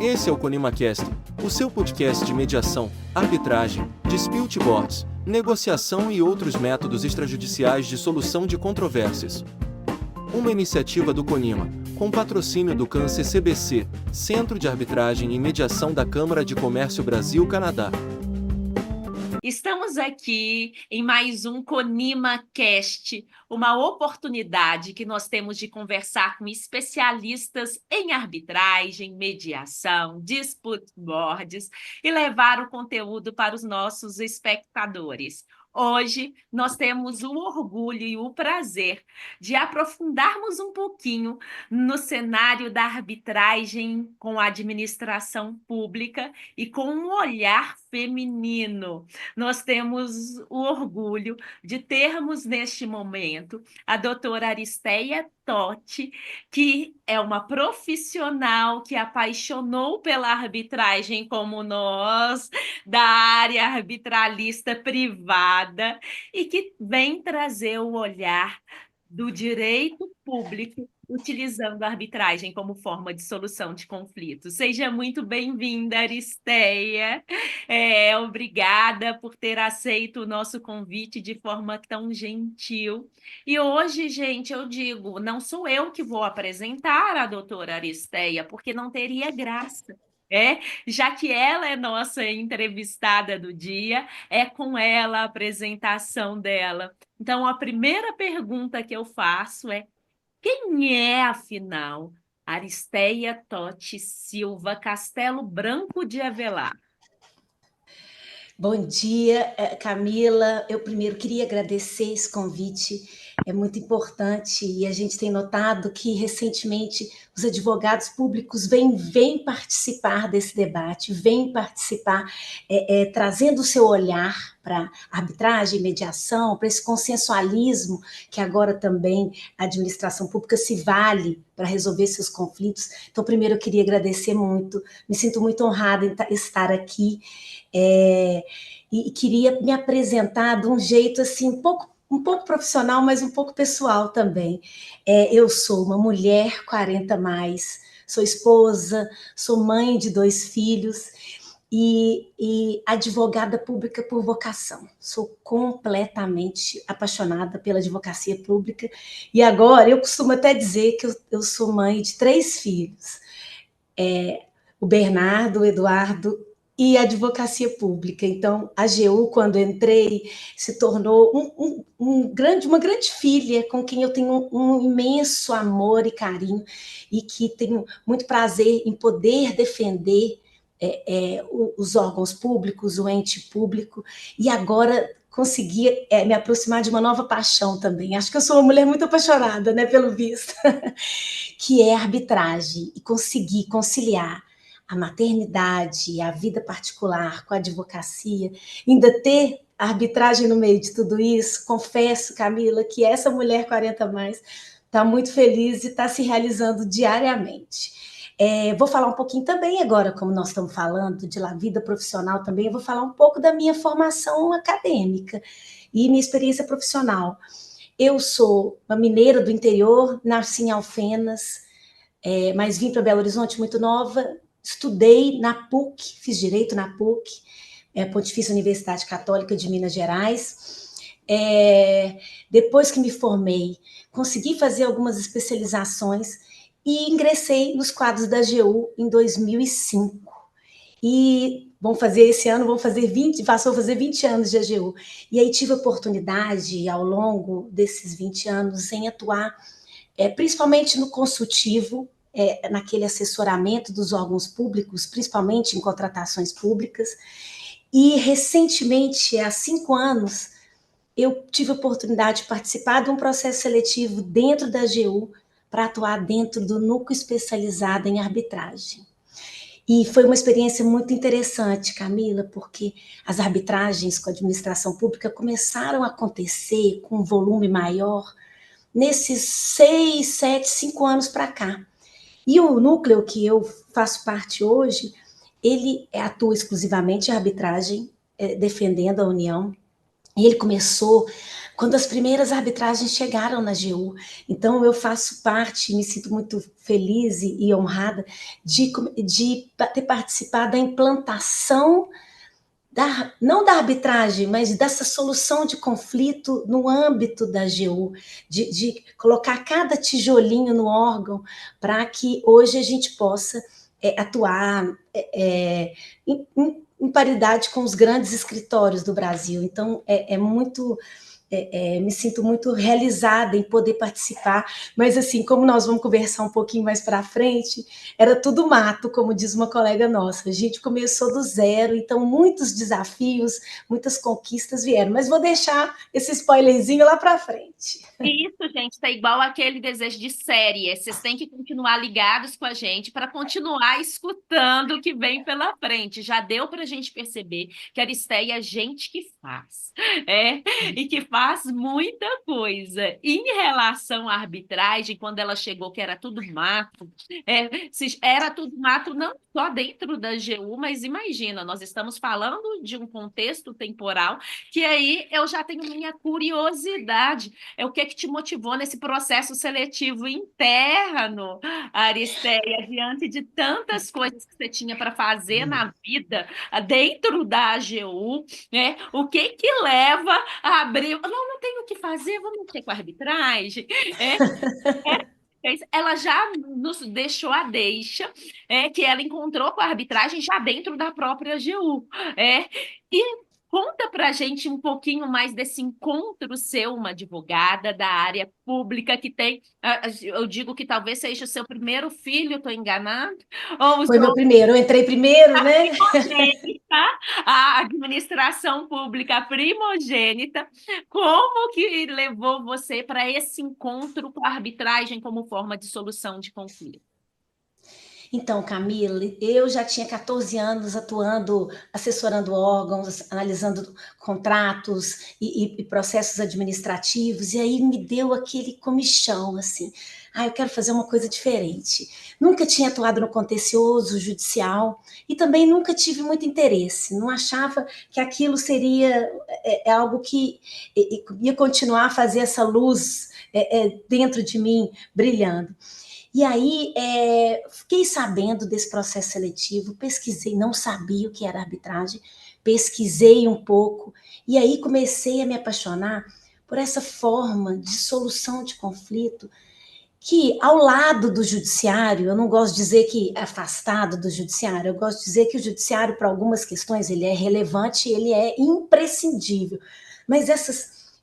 Esse é o ConimaCast, o seu podcast de mediação, arbitragem, dispute boards, negociação e outros métodos extrajudiciais de solução de controvérsias. Uma iniciativa do Conima, com patrocínio do CAN-CCBC, Centro de Arbitragem e Mediação da Câmara de Comércio Brasil-Canadá. Estamos aqui em mais um ConimaCast, uma oportunidade que nós temos de conversar com especialistas em arbitragem, mediação, dispute boards e levar o conteúdo para os nossos espectadores. Hoje, nós temos o orgulho e o prazer de aprofundarmos um pouquinho no cenário da arbitragem com a administração pública e com um olhar feminino. Nós temos o orgulho de termos neste momento a doutora Aristeia Totti, que é uma profissional que apaixonou pela arbitragem como nós, da área arbitralista privada, e que vem trazer o olhar do direito público utilizando a arbitragem como forma de solução de conflitos. Seja muito bem-vinda, Aristeia. Obrigada por ter aceito o nosso convite de forma tão gentil. E hoje, gente, eu digo, não sou eu que vou apresentar a doutora Aristeia, porque não teria graça. Já que ela é nossa entrevistada do dia, é com ela a apresentação dela. Então, a primeira pergunta que eu faço é: quem é, afinal, Aristeia Totti Silva Castelo Branco de Avelar? Bom dia, Camila. Eu primeiro queria agradecer esse convite, é muito importante, e a gente tem notado que recentemente os advogados públicos vêm participar desse debate, vêm participar trazendo o seu olhar para arbitragem, mediação, para esse consensualismo que agora também a administração pública se vale para resolver seus conflitos. Então, primeiro eu queria agradecer muito, me sinto muito honrada em estar aqui, e queria me apresentar de um jeito assim, um pouco profissional, mas um pouco pessoal também. Eu sou uma mulher 40 mais, sou esposa, sou mãe de 2 filhos e advogada pública por vocação. Sou completamente apaixonada pela advocacia pública e agora eu costumo até dizer que eu sou mãe de 3 filhos. O Bernardo, o Eduardo e a advocacia pública. Então, a AGU, quando entrei, se tornou uma grande filha com quem eu tenho um imenso amor e carinho e que tenho muito prazer em poder defender os órgãos públicos, o ente público, e agora consegui me aproximar de uma nova paixão também. Acho que eu sou uma mulher muito apaixonada, né, pelo visto, que é a arbitragem, e conseguir conciliar a maternidade, a vida particular com a advocacia, ainda ter a arbitragem no meio de tudo isso. Confesso, Camila, que essa mulher 40 mais está muito feliz e está se realizando diariamente. Vou falar um pouquinho também agora, como nós estamos falando de vida profissional também, eu vou falar um pouco da minha formação acadêmica e minha experiência profissional. Eu sou uma mineira do interior, nasci em Alfenas, mas vim para Belo Horizonte muito nova. Estudei na PUC, fiz Direito na PUC, Pontifícia Universidade Católica de Minas Gerais. Depois que me formei, consegui fazer algumas especializações e ingressei nos quadros da AGU em 2005. E passou a fazer 20 anos de AGU. E aí tive a oportunidade, ao longo desses 20 anos, em atuar principalmente no consultivo, naquele assessoramento dos órgãos públicos, principalmente em contratações públicas. E, recentemente, há 5 anos, eu tive a oportunidade de participar de um processo seletivo dentro da AGU para atuar dentro do núcleo especializado em arbitragem. E foi uma experiência muito interessante, Camila, porque as arbitragens com a administração pública começaram a acontecer com um volume maior nesses 6, 7, 5 anos para cá. E o núcleo que eu faço parte hoje, ele atua exclusivamente em arbitragem, defendendo a União. E ele começou quando as primeiras arbitragens chegaram na AGU. Então, eu faço parte, me sinto muito feliz e honrada de ter participado da implantação, não da arbitragem, mas dessa solução de conflito no âmbito da AGU, de colocar cada tijolinho no órgão para que hoje a gente possa atuar em paridade com os grandes escritórios do Brasil. Então, me sinto muito realizada em poder participar, mas assim, como nós vamos conversar um pouquinho mais para frente, era tudo mato, como diz uma colega nossa, a gente começou do zero, então muitos desafios, muitas conquistas vieram, mas vou deixar esse spoilerzinho lá para frente. Isso, gente, tá igual aquele desejo de série. Vocês têm que continuar ligados com a gente para continuar escutando o que vem pela frente. Já deu para a gente perceber que a Aristéia é gente que faz, e que faz muita coisa. Em relação à arbitragem, quando ela chegou, que era tudo mato, era tudo mato não só dentro da AGU, mas imagina, nós estamos falando de um contexto temporal que aí eu já tenho minha curiosidade. O que te motivou nesse processo seletivo interno, Aristéia, diante de tantas coisas que você tinha para fazer na vida, dentro da AGU, né? O que leva a abrir... Não tenho o que fazer, vamos mexer com a arbitragem. Ela já nos deixou a deixa, que ela encontrou com a arbitragem já dentro da própria AGU. E conta para a gente um pouquinho mais desse encontro seu, uma advogada da área pública que tem, eu digo que talvez seja o seu primeiro filho, estou enganado? Ou Foi meu primeiro, eu entrei primeiro, né? A administração pública primogênita, como que levou você para esse encontro com a arbitragem como forma de solução de conflito? Então, Camila, eu já tinha 14 anos atuando, assessorando órgãos, analisando contratos e processos administrativos, e aí me deu aquele comichão, assim, eu quero fazer uma coisa diferente. Nunca tinha atuado no contencioso judicial e também nunca tive muito interesse, não achava que aquilo seria algo que ia continuar a fazer essa luz dentro de mim brilhando. E aí, fiquei sabendo desse processo seletivo, pesquisei, não sabia o que era arbitragem, pesquisei um pouco, e aí comecei a me apaixonar por essa forma de solução de conflito, que ao lado do judiciário, eu não gosto de dizer que é afastado do judiciário, eu gosto de dizer que o judiciário, para algumas questões, ele é relevante, ele é imprescindível, mas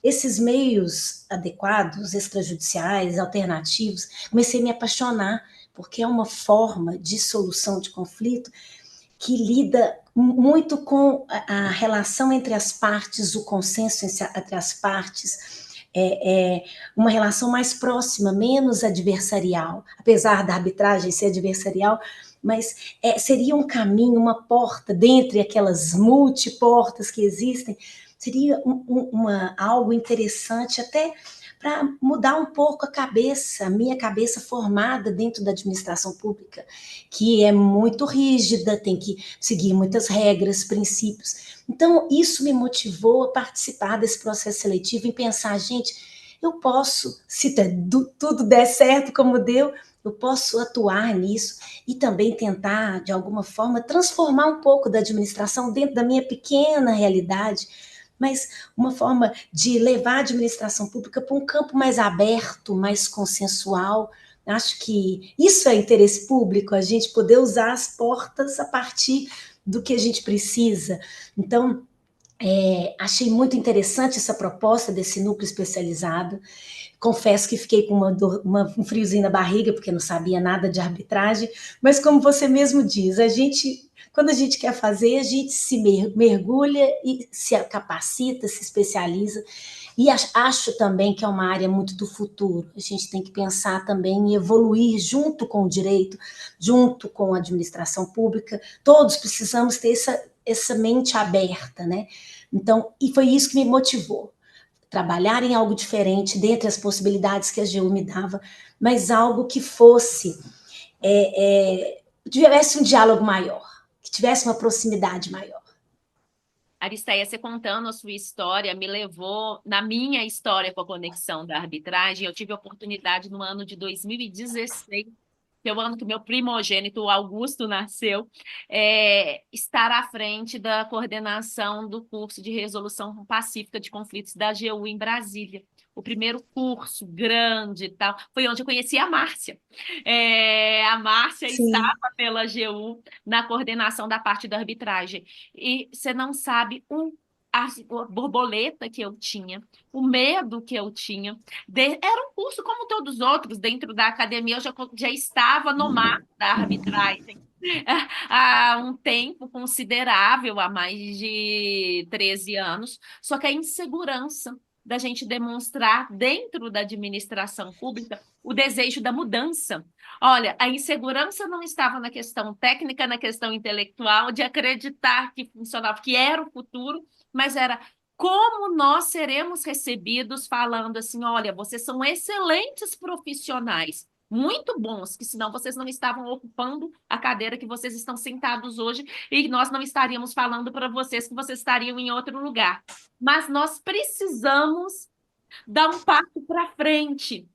esses meios adequados, extrajudiciais, alternativos, comecei a me apaixonar, porque é uma forma de solução de conflito que lida muito com a relação entre as partes, o consenso entre as partes, uma relação mais próxima, menos adversarial, apesar da arbitragem ser adversarial, mas seria um caminho, uma porta, dentre aquelas multiportas que existem, seria algo interessante até para mudar um pouco a minha cabeça formada dentro da administração pública, que é muito rígida, tem que seguir muitas regras, princípios. Então, isso me motivou a participar desse processo seletivo e pensar, gente, eu posso, se tudo der certo como deu, eu posso atuar nisso e também tentar, de alguma forma, transformar um pouco da administração dentro da minha pequena realidade, mas uma forma de levar a administração pública para um campo mais aberto, mais consensual. Acho que isso é interesse público, a gente poder usar as portas a partir do que a gente precisa. Então, achei muito interessante essa proposta desse núcleo especializado. Confesso que fiquei com um friozinho na barriga, porque não sabia nada de arbitragem, mas como você mesmo diz, quando a gente quer fazer, a gente se mergulha e se capacita, se especializa, e acho também que é uma área muito do futuro. A gente tem que pensar também em evoluir junto com o direito, junto com a administração pública. Todos precisamos ter essa mente aberta, né? Então, e foi isso que me motivou. Trabalhar em algo diferente, dentre as possibilidades que a AGU me dava, mas algo que tivesse um diálogo maior, que tivesse uma proximidade maior. Aristeia, você contando a sua história me levou na minha história com a conexão da arbitragem. Eu tive a oportunidade no ano de 2016, que é o ano que meu primogênito, o Augusto, nasceu, estar à frente da coordenação do curso de resolução pacífica de conflitos da AGU em Brasília. O primeiro curso grande e tal, foi onde eu conheci a Márcia. A Márcia Sim. estava pela AGU na coordenação da parte da arbitragem. E você não sabe a borboleta que eu tinha, o medo que eu tinha. Era um curso como todos os outros, dentro da academia, eu já estava no mar da arbitragem há um tempo considerável, há mais de 13 anos, só que a insegurança da gente demonstrar dentro da administração pública o desejo da mudança. Olha, a insegurança não estava na questão técnica, na questão intelectual, de acreditar que funcionava, que era o futuro, mas era como nós seremos recebidos falando assim, olha, vocês são excelentes profissionais, muito bons, que senão vocês não estavam ocupando a cadeira que vocês estão sentados hoje e nós não estaríamos falando para vocês que vocês estariam em outro lugar. Mas nós precisamos dar um passo para frente.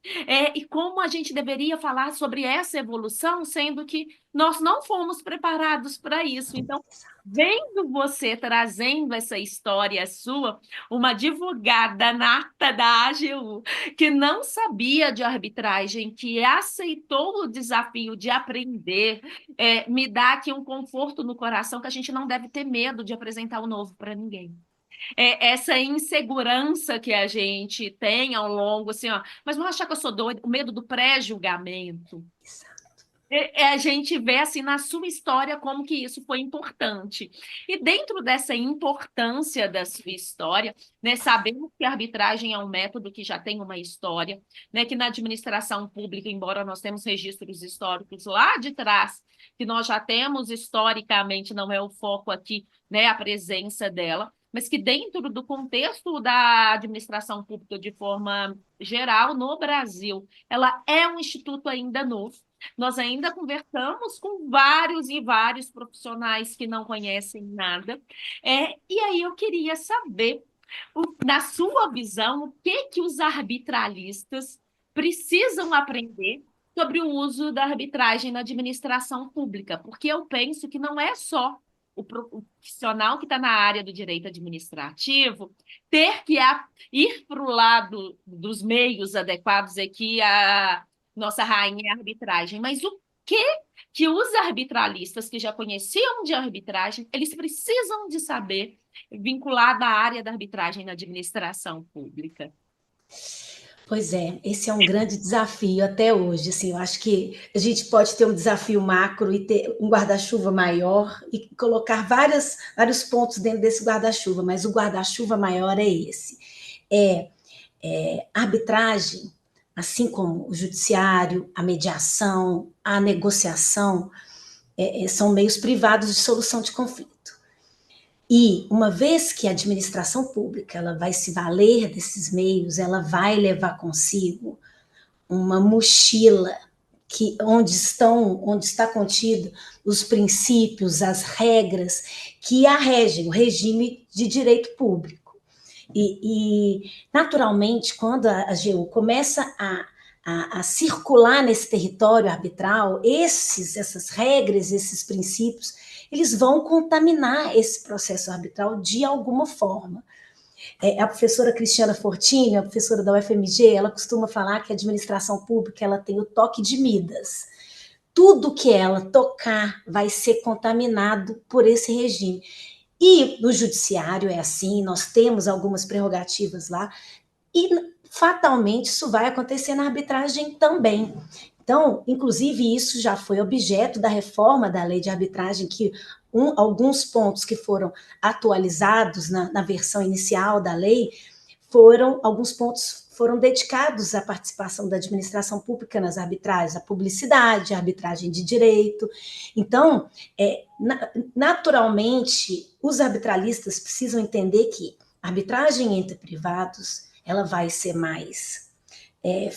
E como a gente deveria falar sobre essa evolução, sendo que nós não fomos preparados para isso. Então, vendo você trazendo essa história sua, uma advogada nata da AGU, que não sabia de arbitragem, que aceitou o desafio de aprender, me dá aqui um conforto no coração que a gente não deve ter medo de apresentar o novo para ninguém. Essa insegurança que a gente tem ao longo, assim, ó, mas não achar que eu sou doida, o medo do pré-julgamento. A gente vê assim na sua história como que isso foi importante. E dentro dessa importância da sua história, né, sabemos que a arbitragem é um método que já tem uma história, né, que na administração pública, embora nós temos registros históricos lá de trás, que nós já temos historicamente, não é o foco aqui, né, a presença dela, mas que dentro do contexto da administração pública de forma geral no Brasil, ela é um instituto ainda novo. Nós ainda conversamos com vários e vários profissionais que não conhecem nada. E aí eu queria saber, na sua visão, o que os arbitralistas precisam aprender sobre o uso da arbitragem na administração pública, porque eu penso que não é só o profissional que está na área do direito administrativo ter que ir para o lado dos meios adequados aqui a nossa rainha arbitragem, mas o que os arbitralistas que já conheciam de arbitragem, eles precisam de saber vinculado à área da arbitragem na administração pública? Pois é, esse é um grande desafio até hoje. Assim, eu acho que a gente pode ter um desafio macro e ter um guarda-chuva maior e colocar vários pontos dentro desse guarda-chuva, mas o guarda-chuva maior é esse. Arbitragem, assim como o judiciário, a mediação, a negociação, são meios privados de solução de conflito. E uma vez que a administração pública ela vai se valer desses meios, ela vai levar consigo uma mochila onde está contido os princípios, as regras que a regem, o regime de direito público. E naturalmente, quando a AGU começa a circular nesse território arbitral, essas regras, esses princípios, eles vão contaminar esse processo arbitral de alguma forma. A professora Cristiana Fortini, a professora da UFMG, ela costuma falar que a administração pública ela tem o toque de Midas. Tudo que ela tocar vai ser contaminado por esse regime. E no judiciário é assim, nós temos algumas prerrogativas lá, e fatalmente isso vai acontecer na arbitragem também. Então, inclusive, isso já foi objeto da reforma da lei de arbitragem, que alguns pontos que foram atualizados na versão inicial da lei, alguns pontos foram dedicados à participação da administração pública nas arbitragens, a publicidade, a arbitragem de direito. Então, naturalmente, os arbitralistas precisam entender que a arbitragem entre privados ela vai ser mais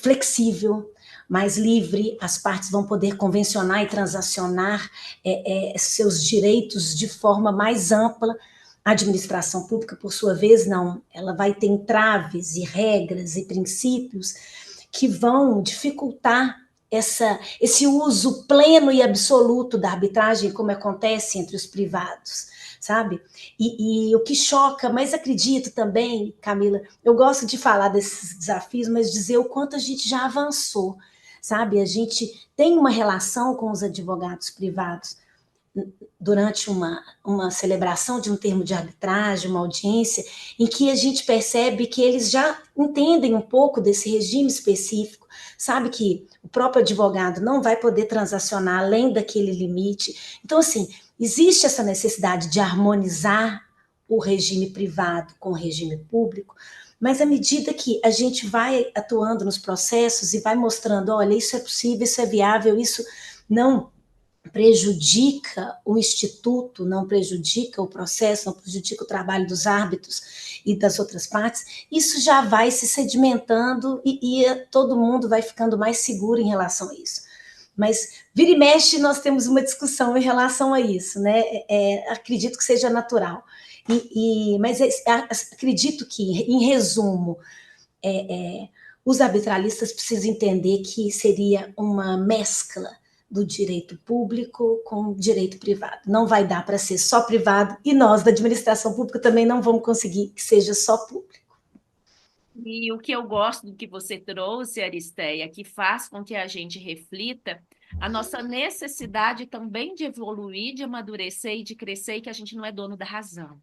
flexível, mais livre, as partes vão poder convencionar e transacionar seus direitos de forma mais ampla, A administração pública, por sua vez, não. Ela vai ter entraves e regras e princípios que vão dificultar esse uso pleno e absoluto da arbitragem, como acontece entre os privados, sabe? E o que choca, mas acredito também, Camila, eu gosto de falar desses desafios, mas dizer o quanto a gente já avançou, sabe? A gente tem uma relação com os advogados privados durante uma celebração de um termo de arbitragem, uma audiência, em que a gente percebe que eles já entendem um pouco desse regime específico, sabe que o próprio advogado não vai poder transacionar além daquele limite. Então, assim, existe essa necessidade de harmonizar o regime privado com o regime público, mas à medida que a gente vai atuando nos processos e vai mostrando, olha, isso é possível, isso é viável, isso não prejudica o instituto, não prejudica o processo, não prejudica o trabalho dos árbitros e das outras partes, isso já vai se sedimentando e todo mundo vai ficando mais seguro em relação a isso. Mas vira e mexe, nós temos uma discussão em relação a isso, né? Acredito que seja natural. Mas acredito que, em resumo, os arbitralistas precisam entender que seria uma mescla do direito público com o direito privado. Não vai dar para ser só privado, e nós, da administração pública, também não vamos conseguir que seja só público. E o que eu gosto do que você trouxe, Aristeia, que faz com que a gente reflita a nossa necessidade também de evoluir, de amadurecer e de crescer, e que a gente não é dono da razão.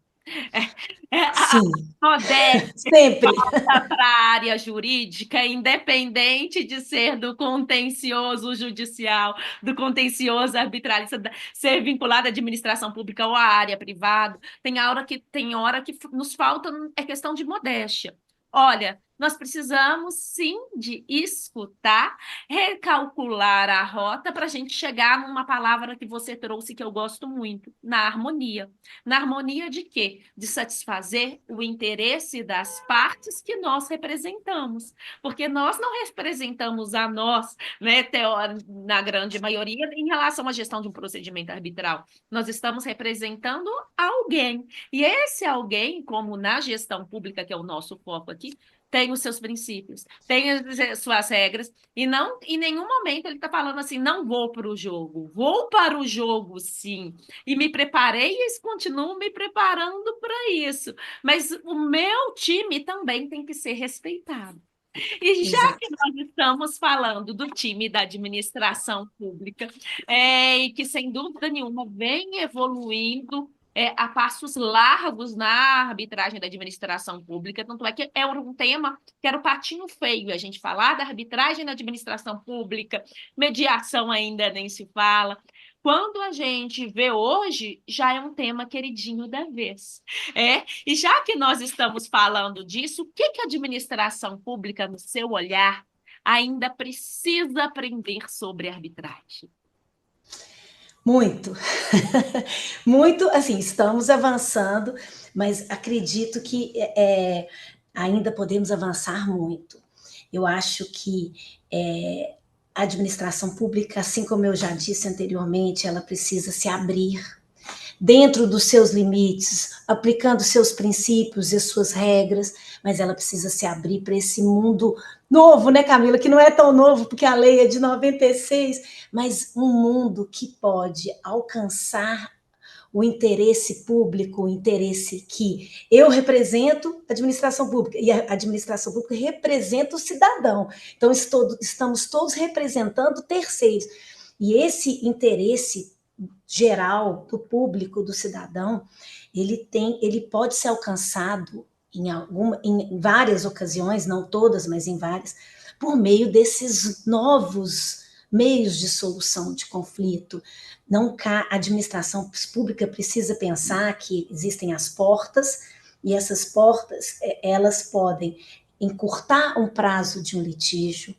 A Sim, modéstia sempre. para a área jurídica, independente de ser do contencioso judicial, do contencioso arbitralista, ser vinculado à administração pública ou à área privada, tem hora que nos falta questão de modéstia. Olha, nós precisamos sim de escutar, recalcular a rota para a gente chegar numa palavra que você trouxe que eu gosto muito, na harmonia. Na harmonia de quê? De satisfazer o interesse das partes que nós representamos. Porque nós não representamos a nós, né, na grande maioria, em relação à gestão de um procedimento arbitral. Nós estamos representando alguém. E esse alguém, como na gestão pública, que é o nosso foco aqui, tem os seus princípios, tem as suas regras, e não em nenhum momento ele está falando assim, não vou para o jogo, vou para o jogo sim, e me preparei e continuo me preparando para isso, mas o meu time também tem que ser respeitado. E já Exato. que nós estamos falando do time da administração pública, e que sem dúvida nenhuma vem evoluindo a passos largos na arbitragem da administração pública, tanto é que é um tema que era o patinho feio, a gente falar da arbitragem na administração pública, mediação ainda nem se fala. Quando a gente vê hoje, já é um tema queridinho da vez. E já que nós estamos falando disso, o que a administração pública, no seu olhar, ainda precisa aprender sobre arbitragem? Muito. Muito, assim, estamos avançando, mas acredito que ainda podemos avançar muito. Eu acho que a administração pública, assim como eu já disse anteriormente, ela precisa se abrir dentro dos seus limites, aplicando seus princípios e suas regras, mas ela precisa se abrir para esse mundo novo, né, Camila? Que não é tão novo, porque a lei é de 96, mas um mundo que pode alcançar o interesse público, o interesse que eu represento a administração pública, e a administração pública representa o cidadão. Então, estamos todos representando terceiros. E esse interesse geral do público, do cidadão, ele pode ser alcançado em várias ocasiões, não todas, mas em várias, por meio desses novos meios de solução de conflito. A administração pública precisa pensar que existem as portas, e essas portas, elas podem encurtar um prazo de um litígio,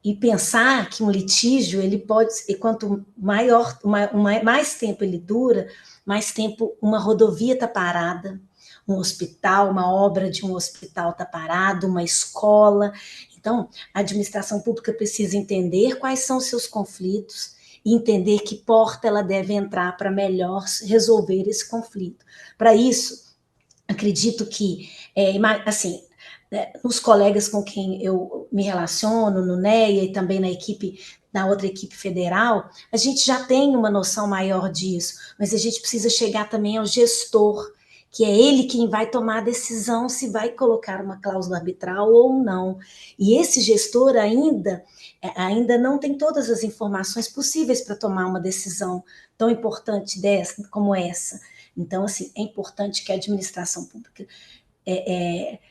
e pensar que um litígio, ele pode, e quanto mais tempo ele dura, mais tempo uma rodovia está parada, um hospital, uma obra de um hospital está parado, uma escola. Então, a administração pública precisa entender quais são os seus conflitos e entender que porta ela deve entrar para melhor resolver esse conflito. Para isso, acredito que, assim, os colegas com quem eu me relaciono, no NEA e também na outra equipe federal, a gente já tem uma noção maior disso, mas a gente precisa chegar também ao gestor, que é ele quem vai tomar a decisão se vai colocar uma cláusula arbitral ou não. E esse gestor ainda não tem todas as informações possíveis para tomar uma decisão tão importante como essa. Então, assim, é importante que a administração pública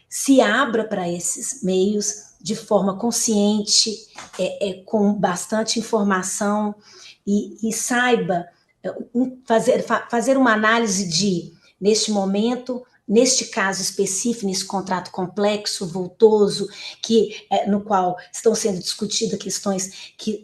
se abra para esses meios de forma consciente, com bastante informação e saiba fazer uma análise neste momento, neste caso específico, nesse contrato complexo, vultoso, no qual estão sendo discutidas questões que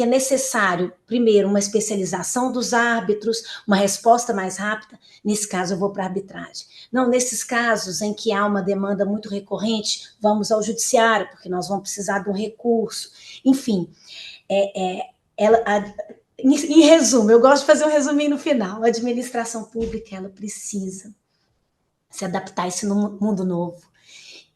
é necessário, primeiro, uma especialização dos árbitros, uma resposta mais rápida. Nesse caso, eu vou para a arbitragem. Não, nesses casos em que há uma demanda muito recorrente, vamos ao judiciário, porque nós vamos precisar de um recurso. Enfim, em resumo, eu gosto de fazer um resuminho no final. A administração pública, ela precisa se adaptar a esse mundo novo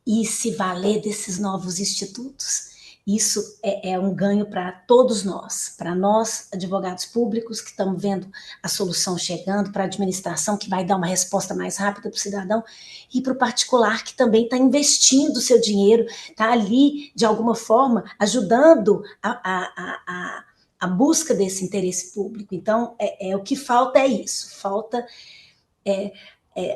e se valer desses novos institutos. Isso é um ganho para todos nós, para nós, advogados públicos, que estamos vendo a solução chegando, para a administração, que vai dar uma resposta mais rápida para o cidadão, e para o particular, que também está investindo o seu dinheiro, está ali, de alguma forma, ajudando a busca desse interesse público. Então, o que falta é isso, falta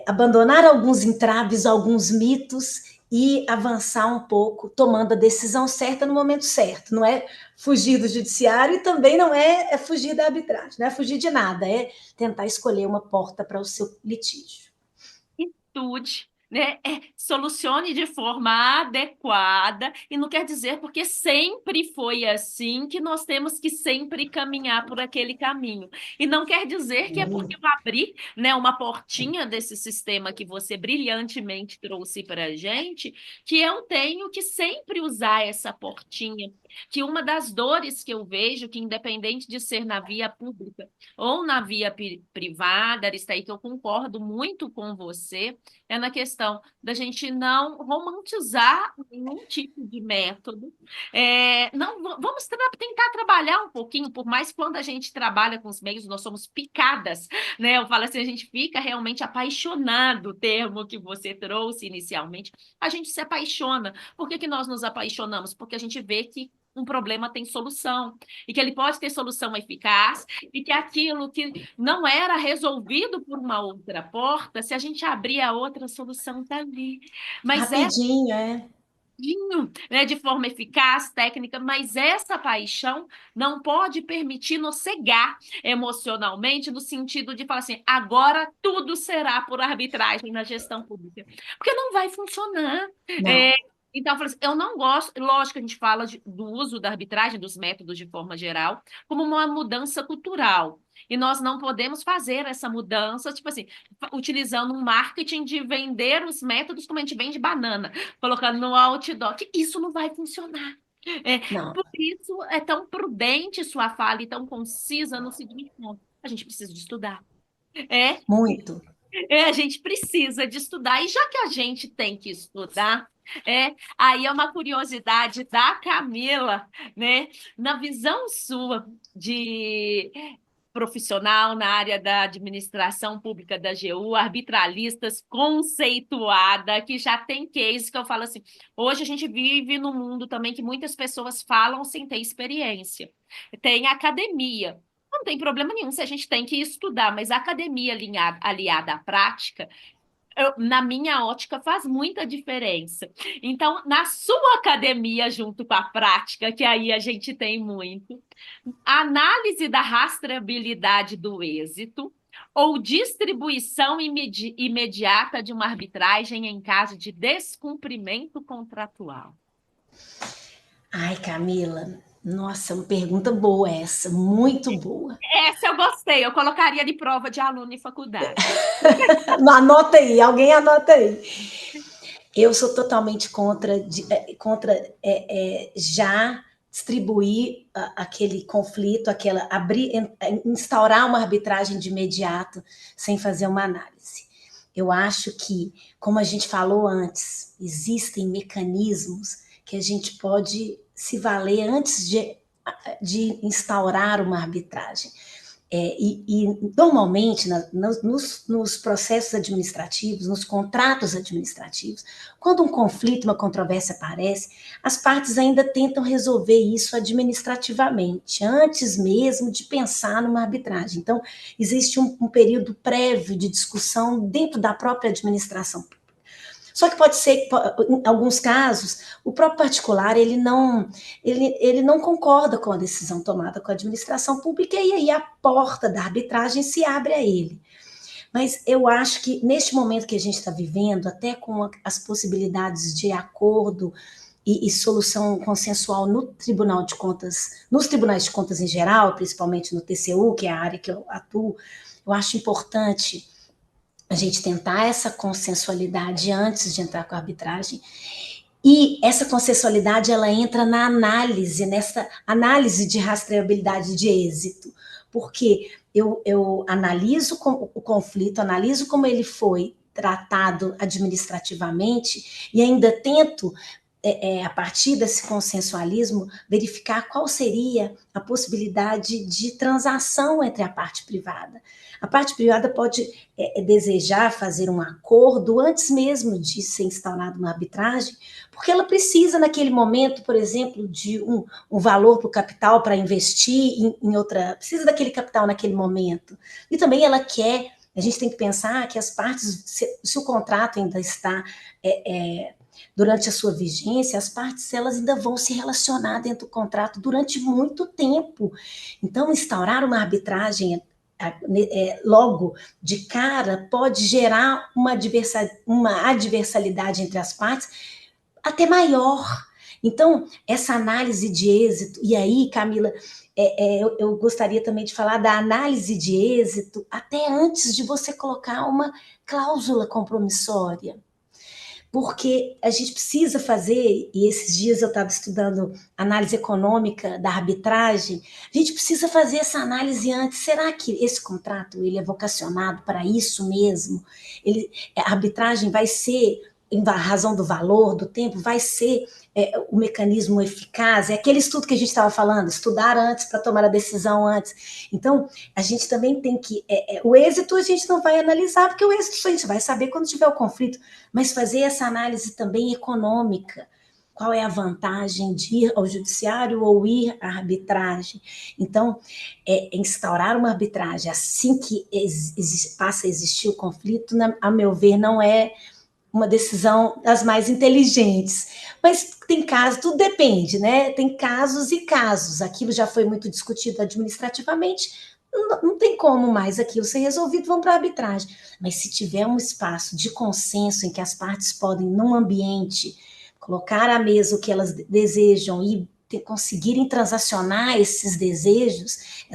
abandonar alguns entraves, alguns mitos e avançar um pouco, tomando a decisão certa no momento certo. Não é fugir do judiciário e também não é fugir da arbitragem, não é fugir de nada, é tentar escolher uma porta para o seu litígio. Estude, né? Solucione de forma adequada, e não quer dizer porque sempre foi assim que nós temos que sempre caminhar por aquele caminho. E não quer dizer que é porque eu abri, né, uma portinha desse sistema que você brilhantemente trouxe para a gente, que eu tenho que sempre usar essa portinha. Que uma das dores que eu vejo, que independente de ser na via pública ou na via privada, Aristaí, que eu concordo muito com você, é na questão da gente não romantizar nenhum tipo de método. Não, vamos tentar trabalhar um pouquinho, por mais que quando a gente trabalha com os meios, nós somos picadas, né? Eu falo assim, a gente fica realmente apaixonado, o termo que você trouxe inicialmente, a gente se apaixona. Por que nós nos apaixonamos? Porque a gente vê que um problema tem solução, e que ele pode ter solução eficaz, e que aquilo que não era resolvido por uma outra porta, se a gente abrir a outra solução está ali. Mas rapidinho, né, de forma eficaz, técnica, mas essa paixão não pode permitir-nos cegar emocionalmente, no sentido de falar assim, agora tudo será por arbitragem na gestão pública, porque não vai funcionar. Então, eu, eu não gosto, lógico que a gente fala do uso da arbitragem, dos métodos de forma geral, como uma mudança cultural. E nós não podemos fazer essa mudança, tipo assim, utilizando um marketing de vender os métodos como a gente vende banana, colocando no outdoor, que isso não vai funcionar. Por isso é tão prudente sua fala e tão concisa no seguinte ponto: a gente precisa de estudar. Muito. A gente precisa de estudar, e já que a gente tem que estudar, aí é uma curiosidade da Camila, né? Na visão sua de profissional na área da administração pública da AGU, arbitralistas conceituada, que já tem case que eu falo assim, hoje a gente vive num mundo também que muitas pessoas falam sem ter experiência. Tem academia. Não tem problema nenhum se a gente tem que estudar, mas a academia aliada à prática, na minha ótica, faz muita diferença. Então, na sua academia, junto com a prática, que aí a gente tem muito, a análise da rastreabilidade do êxito ou distribuição imediata de uma arbitragem em caso de descumprimento contratual. Ai, Camila, nossa, uma pergunta boa essa, muito boa. Essa eu gostei, eu colocaria de prova de aluno em faculdade. Anota aí, alguém anota aí. Eu sou totalmente contra já distribuir aquele conflito, instaurar uma arbitragem de imediato, sem fazer uma análise. Eu acho que, como a gente falou antes, existem mecanismos que a gente pode se valer antes de instaurar uma arbitragem. Normalmente, nos processos administrativos, nos contratos administrativos, quando um conflito, uma controvérsia aparece, as partes ainda tentam resolver isso administrativamente, antes mesmo de pensar numa arbitragem. Então, existe um período prévio de discussão dentro da própria administração. Só que pode ser que, em alguns casos, o próprio particular ele não concorda com a decisão tomada com a administração pública e aí a porta da arbitragem se abre a ele. Mas eu acho que neste momento que a gente está vivendo, até com as possibilidades de acordo e solução consensual no Tribunal de Contas, nos tribunais de contas em geral, principalmente no TCU, que é a área que eu atuo, eu acho importante a gente tentar essa consensualidade antes de entrar com a arbitragem. E essa consensualidade, ela entra na análise, nessa análise de rastreabilidade de êxito, porque eu analiso o conflito, analiso como ele foi tratado administrativamente e ainda tento, a partir desse consensualismo, verificar qual seria a possibilidade de transação entre a parte privada. A parte privada pode desejar fazer um acordo antes mesmo de ser instaurada uma arbitragem, porque ela precisa, naquele momento, por exemplo, de um valor para o capital para investir em outra... Precisa daquele capital naquele momento. E também ela quer... A gente tem que pensar que as partes, se o contrato ainda está... durante a sua vigência, as partes elas ainda vão se relacionar dentro do contrato durante muito tempo. Então, instaurar uma arbitragem logo de cara pode gerar uma adversalidade entre as partes até maior. Então, essa análise de êxito, e aí, Camila, eu gostaria também de falar da análise de êxito até antes de você colocar uma cláusula compromissória. Porque a gente precisa fazer, e esses dias eu estava estudando análise econômica da arbitragem, a gente precisa fazer essa análise antes. Será que esse contrato ele é vocacionado para isso mesmo? A arbitragem vai ser, em razão do valor, do tempo, vai ser o mecanismo eficaz? É aquele estudo que a gente estava falando, estudar antes para tomar a decisão antes. Então, a gente também tem que... o êxito a gente não vai analisar, porque o êxito a gente vai saber quando tiver o conflito, mas fazer essa análise também econômica. Qual é a vantagem de ir ao judiciário ou ir à arbitragem? Então, instaurar uma arbitragem assim que passa a existir o conflito, a meu ver, não é uma decisão das mais inteligentes. Mas tem casos, tudo depende, né? Tem casos e casos. Aquilo já foi muito discutido administrativamente, não tem como mais aquilo ser resolvido, vão para a arbitragem. Mas se tiver um espaço de consenso em que as partes podem, num ambiente, colocar à mesa o que elas desejam e conseguirem transacionar esses desejos,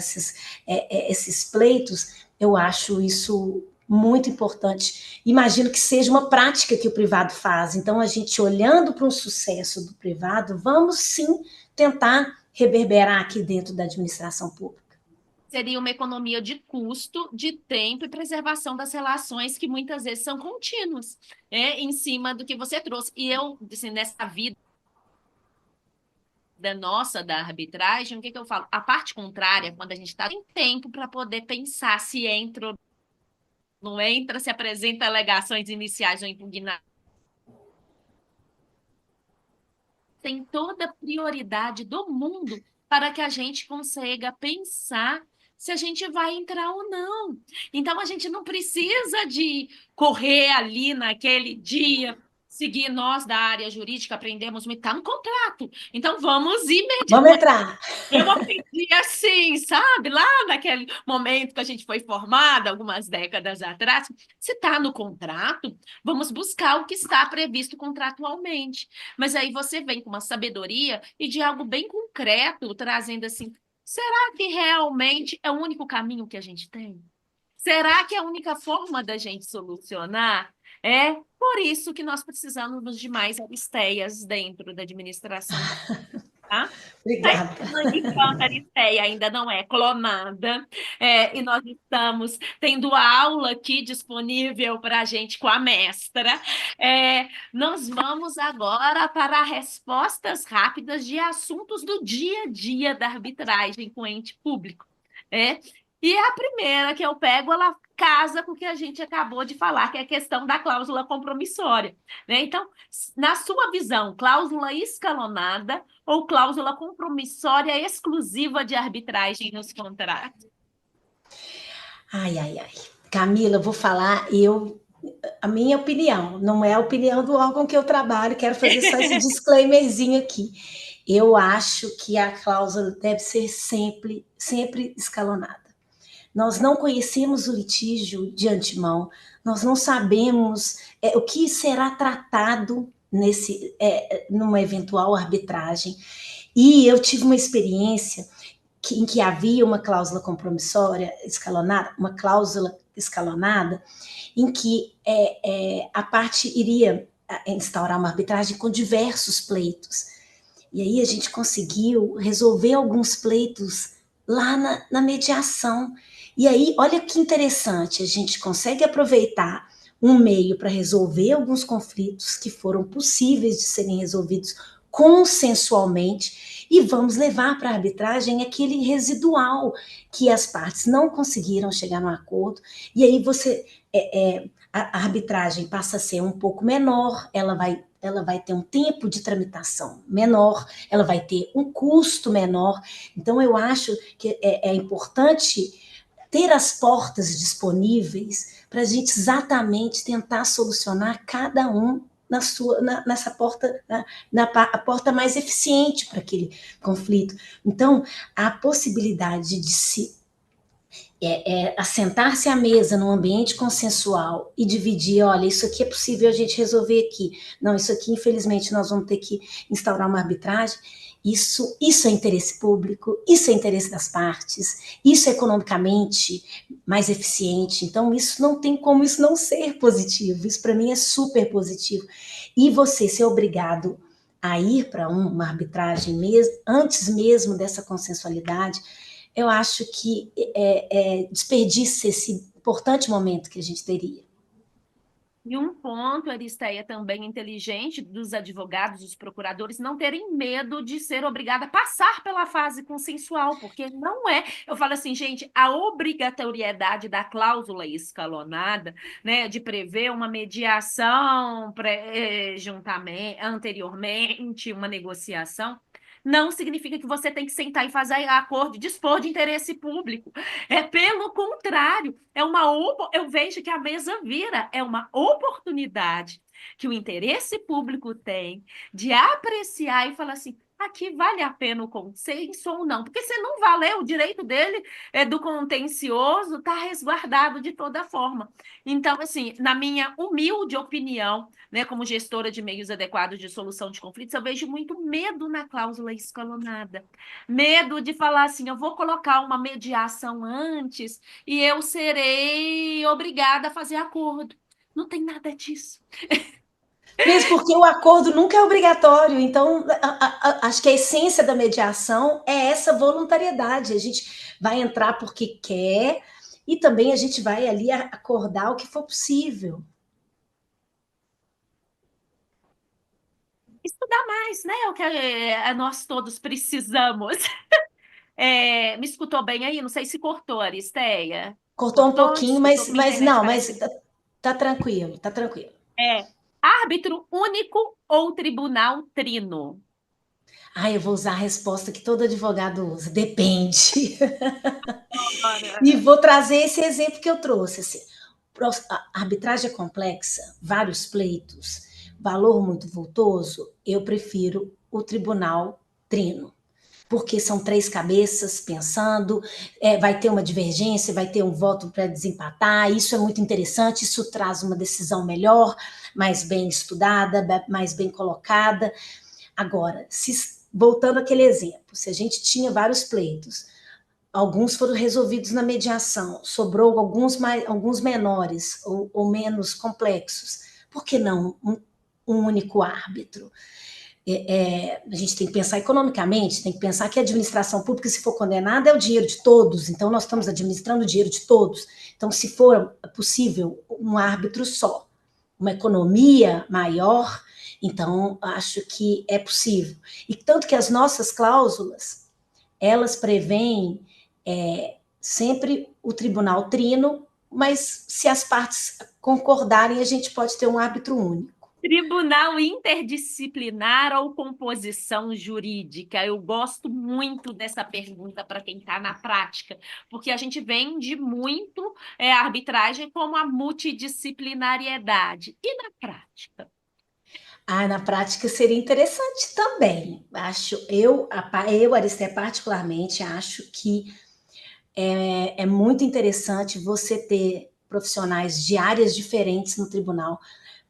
esses pleitos, eu acho isso muito importante. Imagino que seja uma prática que o privado faz. Então, a gente olhando para o sucesso do privado, vamos sim tentar reverberar aqui dentro da administração pública. Seria uma economia de custo, de tempo e preservação das relações que muitas vezes são contínuas, em cima do que você trouxe. E eu, assim, nessa vida nossa da arbitragem, o que eu falo? A parte contrária, quando a gente está em tempo para poder pensar se entra ou não entra, se apresenta alegações iniciais ou impugnações, tem toda a prioridade do mundo para que a gente consiga pensar se a gente vai entrar ou não. Então, a gente não precisa de correr ali naquele dia, seguir nós da área jurídica, aprendemos muito, está no contrato. Então, vamos imediatamente. Vamos entrar. Eu aprendi assim, sabe? Lá naquele momento que a gente foi formada, algumas décadas atrás, se está no contrato, vamos buscar o que está previsto contratualmente. Mas aí você vem com uma sabedoria e de algo bem concreto, trazendo assim, será que realmente é o único caminho que a gente tem? Será que é a única forma da gente solucionar? É por isso que nós precisamos de mais aristeias dentro da administração. tá? Obrigada. Enquanto a Aristeia ainda não é clonada, e nós estamos tendo aula aqui disponível para a gente com a mestra, nós vamos agora para respostas rápidas de assuntos do dia a dia da arbitragem com ente público. E a primeira que eu pego, ela casa com o que a gente acabou de falar, que é a questão da cláusula compromissória, né? Então, na sua visão, cláusula escalonada ou cláusula compromissória exclusiva de arbitragem nos contratos? Ai, ai, ai. Camila, eu vou falar, a minha opinião, não é a opinião do órgão que eu trabalho, quero fazer só esse disclaimerzinho aqui. Eu acho que a cláusula deve ser sempre escalonada. Nós não conhecemos o litígio de antemão, nós não sabemos o que será tratado numa eventual arbitragem. E eu tive uma experiência em que havia uma cláusula compromissória escalonada, uma cláusula escalonada, em que a parte iria instaurar uma arbitragem com diversos pleitos. E aí a gente conseguiu resolver alguns pleitos lá na mediação. E aí, olha que interessante, a gente consegue aproveitar um meio para resolver alguns conflitos que foram possíveis de serem resolvidos consensualmente e vamos levar para a arbitragem aquele residual que as partes não conseguiram chegar no acordo. E aí a arbitragem passa a ser um pouco menor, ela vai ter um tempo de tramitação menor, ela vai ter um custo menor. Então, eu acho que é importante ter as portas disponíveis para a gente exatamente tentar solucionar cada um nessa porta, a porta mais eficiente para aquele conflito. Então, a possibilidade de se assentar-se à mesa num ambiente consensual e dividir, olha, isso aqui é possível a gente resolver aqui, não, isso aqui infelizmente nós vamos ter que instaurar uma arbitragem, isso é interesse público, isso é interesse das partes, isso é economicamente mais eficiente, então isso não tem como isso não ser positivo, isso para mim é super positivo, e você ser obrigado a ir para uma arbitragem antes mesmo dessa consensualidade, eu acho que desperdiça esse importante momento que a gente teria. E um ponto, Aristeia, também inteligente dos advogados, dos procuradores, não terem medo de ser obrigada a passar pela fase consensual, porque não é. Eu falo assim, gente, a obrigatoriedade da cláusula escalonada, né, de prever uma mediação anteriormente, uma negociação, não significa que você tem que sentar e fazer acordo, dispor de interesse público. Pelo contrário, eu vejo que a mesa vira, é uma oportunidade que o interesse público tem de apreciar e falar assim, aqui vale a pena o consenso ou não? Porque se não valer, o direito dele do contencioso está resguardado de toda forma. Então, assim, na minha humilde opinião, né, como gestora de meios adequados de solução de conflitos, eu vejo muito medo na cláusula escalonada. Medo de falar assim, eu vou colocar uma mediação antes e eu serei obrigada a fazer acordo. Não tem nada disso. Mesmo porque o acordo nunca é obrigatório, então acho que a essência da mediação é essa voluntariedade. A gente vai entrar porque quer e também a gente vai ali acordar o que for possível. Estudar mais, né? É o que nós todos precisamos. Me escutou bem aí? Não sei se cortou, Aristeia. Cortou um pouquinho, Descultou, minha mas internet não, parece... mas tá tranquilo, tá tranquilo. Árbitro único ou tribunal trino? Eu vou usar a resposta que todo advogado usa, depende. E vou trazer esse exemplo que eu trouxe. Assim, a arbitragem é complexa, vários pleitos, valor muito vultoso, eu prefiro o tribunal trino. Porque são 3 cabeças pensando, vai ter uma divergência, vai ter um voto para desempatar, isso é muito interessante, isso traz uma decisão melhor, mais bem estudada, mais bem colocada. Agora, voltando àquele exemplo, se a gente tinha vários pleitos, alguns foram resolvidos na mediação, sobrou alguns menores ou menos complexos, por que não um único árbitro? A gente tem que pensar economicamente, tem que pensar que a administração pública, se for condenada, é o dinheiro de todos, então nós estamos administrando o dinheiro de todos. Então, se for possível um árbitro só, uma economia maior, então acho que é possível. E tanto que as nossas cláusulas, elas prevêem sempre o tribunal trino, mas se as partes concordarem, a gente pode ter um árbitro único. Tribunal interdisciplinar ou composição jurídica? Eu gosto muito dessa pergunta para quem está na prática, porque a gente vende muito a arbitragem como a multidisciplinariedade. E na prática? Na prática seria interessante também. Aristé, particularmente, acho que é muito interessante você ter profissionais de áreas diferentes no tribunal,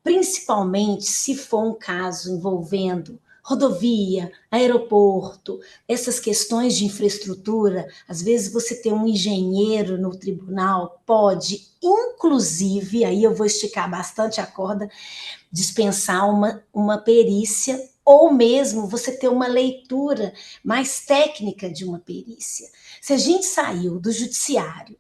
principalmente se for um caso envolvendo rodovia, aeroporto, essas questões de infraestrutura. Às vezes você ter um engenheiro no tribunal pode, inclusive, aí eu vou esticar bastante a corda, dispensar uma perícia, ou mesmo você ter uma leitura mais técnica de uma perícia. Se a gente saiu do judiciário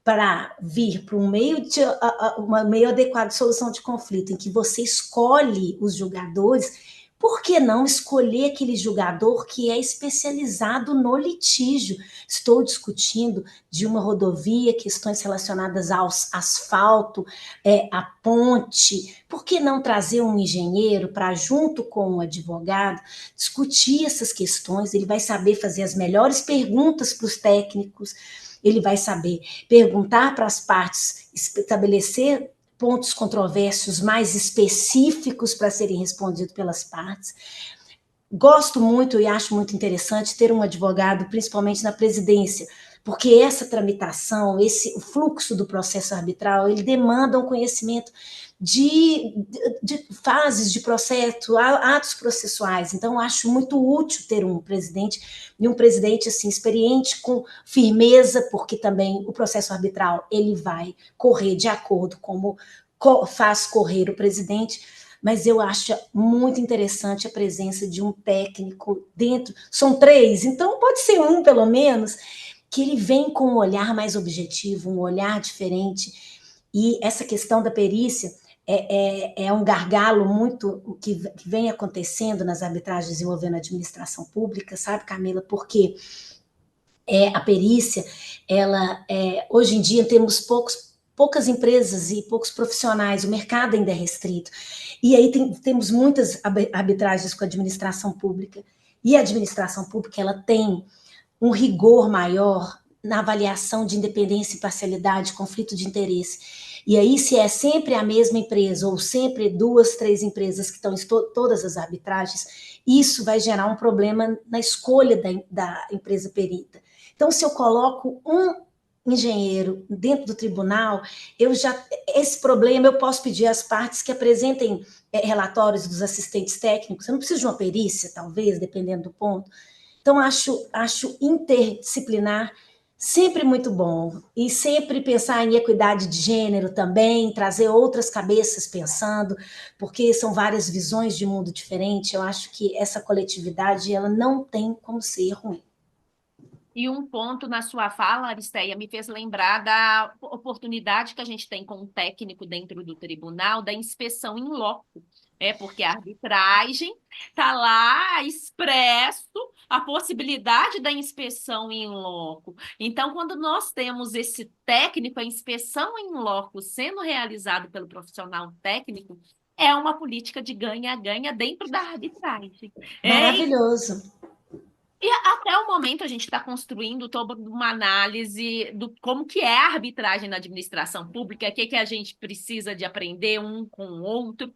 para vir para um meio adequado de solução de conflito, em que você escolhe os julgadores, por que não escolher aquele julgador que é especializado no litígio? Estou discutindo de uma rodovia, questões relacionadas ao asfalto, a ponte. Por que não trazer um engenheiro para, junto com um advogado, discutir essas questões? Ele vai saber fazer as melhores perguntas para os técnicos, ele vai saber perguntar para as partes, estabelecer pontos controversos mais específicos para serem respondidos pelas partes. Gosto muito e acho muito interessante ter um advogado, principalmente na presidência, porque essa tramitação, o fluxo do processo arbitral, ele demanda um conhecimento de fases de processo, atos processuais. Então, acho muito útil ter um presidente, e um presidente assim, experiente, com firmeza, porque também o processo arbitral ele vai correr de acordo como faz correr o presidente, mas eu acho muito interessante a presença de um técnico dentro. São 3, então pode ser um, pelo menos, que ele vem com um olhar mais objetivo, um olhar diferente. E essa questão da perícia é um gargalo muito que vem acontecendo nas arbitragens envolvendo a administração pública, sabe, Camila? Porque a perícia, hoje em dia temos poucas empresas e poucos profissionais, o mercado ainda é restrito. E aí temos muitas arbitragens com a administração pública. E a administração pública ela tem um rigor maior na avaliação de independência e parcialidade, conflito de interesse. E aí, se é sempre a mesma empresa, ou sempre 2, 3 empresas que estão em todas as arbitragens, isso vai gerar um problema na escolha da empresa perita. Então, se eu coloco um engenheiro dentro do tribunal, esse problema eu posso pedir às partes que apresentem relatórios dos assistentes técnicos. Eu não preciso de uma perícia, talvez, dependendo do ponto. Então, acho interdisciplinar sempre muito bom. E sempre pensar em equidade de gênero também, trazer outras cabeças pensando, porque são várias visões de mundo diferente. Eu acho que essa coletividade ela não tem como ser ruim. E um ponto na sua fala, Aristeia, me fez lembrar da oportunidade que a gente tem com um técnico dentro do tribunal da inspeção in loco. Porque a arbitragem está lá expresso a possibilidade da inspeção in loco. Então, quando nós temos esse técnico, a inspeção in loco sendo realizado pelo profissional técnico, é uma política de ganha-ganha dentro da arbitragem. Maravilhoso. E até o momento a gente está construindo toda uma análise do como que é a arbitragem na administração pública, o que a gente precisa de aprender um com o outro,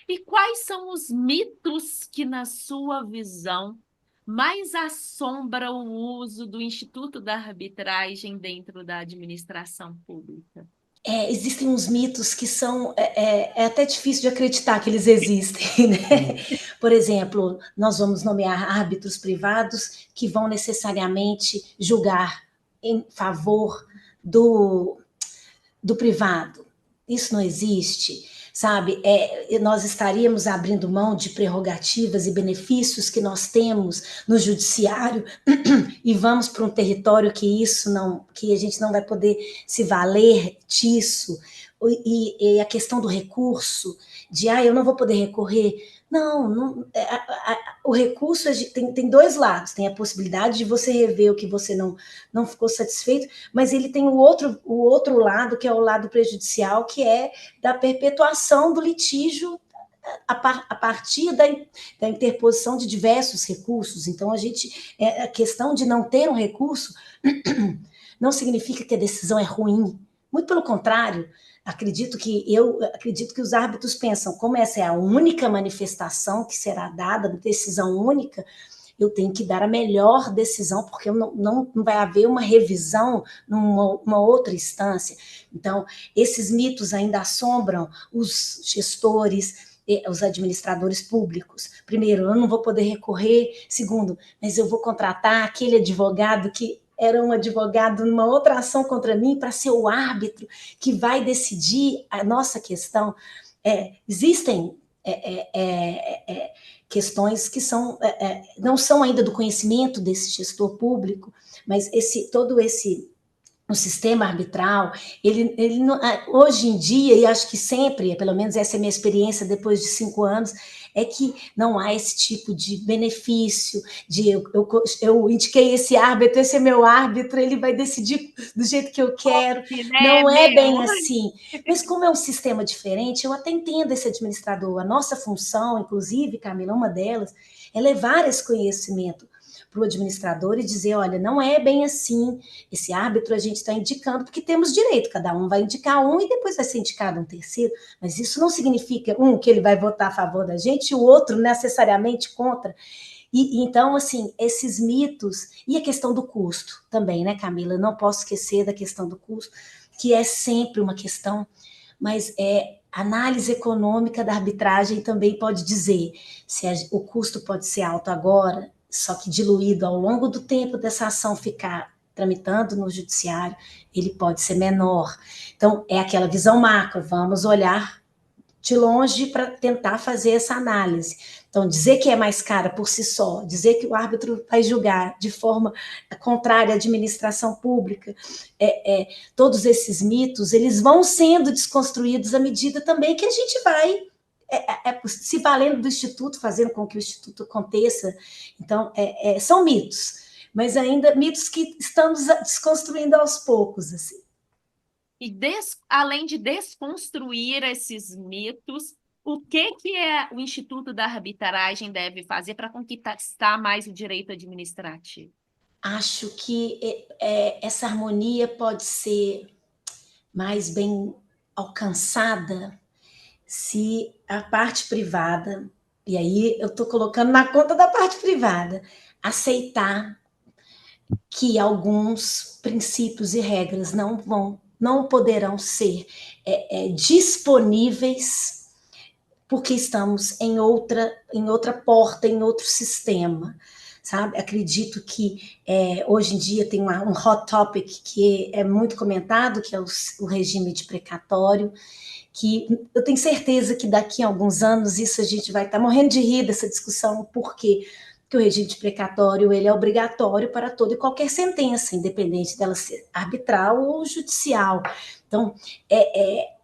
e quais são os mitos que, na sua visão, mais assombram o uso do Instituto da Arbitragem dentro da administração pública. Existem uns mitos que são até difícil de acreditar que eles existem, né? Por exemplo, nós vamos nomear árbitros privados que vão necessariamente julgar em favor do privado. Isso não existe, sabe? Nós estaríamos abrindo mão de prerrogativas e benefícios que nós temos no judiciário e vamos para um território que a gente não vai poder se valer disso. E a questão do recurso, eu não vou poder recorrer. Não, o recurso tem dois lados. Tem a possibilidade de você rever o que você não ficou satisfeito, mas ele tem o outro lado, que é o lado prejudicial, que é da perpetuação do litígio a partir da interposição de diversos recursos. Então, a questão de não ter um recurso não significa que a decisão é ruim. Muito pelo contrário, acredito que os árbitros pensam, como essa é a única manifestação que será dada, decisão única, eu tenho que dar a melhor decisão, porque não vai haver uma revisão numa outra instância. Então, esses mitos ainda assombram os gestores, os administradores públicos. Primeiro, eu não vou poder recorrer. Segundo, mas eu vou contratar aquele advogado que era um advogado numa outra ação contra mim para ser o árbitro que vai decidir a nossa questão. Existem questões que não são ainda do conhecimento desse gestor público, mas o sistema arbitral, ele hoje em dia, e acho que sempre, pelo menos essa é a minha experiência depois de 5 anos, é que não há esse tipo de benefício, eu indiquei esse árbitro, esse é meu árbitro, ele vai decidir do jeito que eu quero. Não é bem assim. Mas como é um sistema diferente, eu até entendo esse administrador. A nossa função, inclusive, Camila, uma delas, é levar esse conhecimento para o administrador e dizer, olha, não é bem assim, esse árbitro a gente está indicando, porque temos direito, cada um vai indicar um e depois vai ser indicado um terceiro, mas isso não significa, que ele vai votar a favor da gente e o outro necessariamente contra. Então, assim, esses mitos, e a questão do custo também, né, Camila? Não posso esquecer da questão do custo, que é sempre uma questão, mas análise econômica da arbitragem também pode dizer se o custo pode ser alto agora, só que diluído ao longo do tempo dessa ação ficar tramitando no judiciário, ele pode ser menor. Então, é aquela visão macro, vamos olhar de longe para tentar fazer essa análise. Então, dizer que é mais cara por si só, dizer que o árbitro vai julgar de forma contrária à administração pública, todos esses mitos, eles vão sendo desconstruídos à medida também que a gente vai se valendo do Instituto, fazendo com que o Instituto aconteça. Então, são mitos, mas ainda mitos que estamos desconstruindo aos poucos. Assim. E além de desconstruir esses mitos, o que o Instituto da Arbitragem deve fazer para conquistar mais o direito administrativo? Acho que essa harmonia pode ser mais bem alcançada se a parte privada, e aí eu estou colocando na conta da parte privada, aceitar que alguns princípios e regras não poderão ser disponíveis porque estamos em outra porta, em outro sistema. Sabe? Acredito que hoje em dia tem um hot topic que é muito comentado, que é o regime de precatório, que eu tenho certeza que daqui a alguns anos isso a gente vai estar morrendo de rir dessa discussão, por quê? Porque o regime de precatório ele é obrigatório para toda e qualquer sentença, independente dela ser arbitral ou judicial. Então,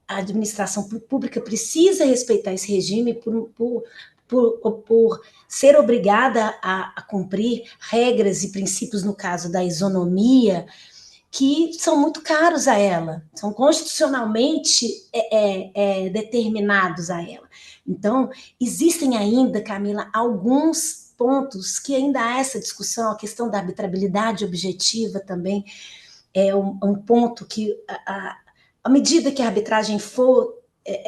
a administração pública precisa respeitar esse regime por ser obrigada a cumprir regras e princípios, no caso da isonomia, que são muito caros a ela, são constitucionalmente determinados a ela. Então, existem ainda, Camila, alguns pontos que ainda há essa discussão, a questão da arbitrabilidade objetiva também é um ponto que, à medida que a arbitragem for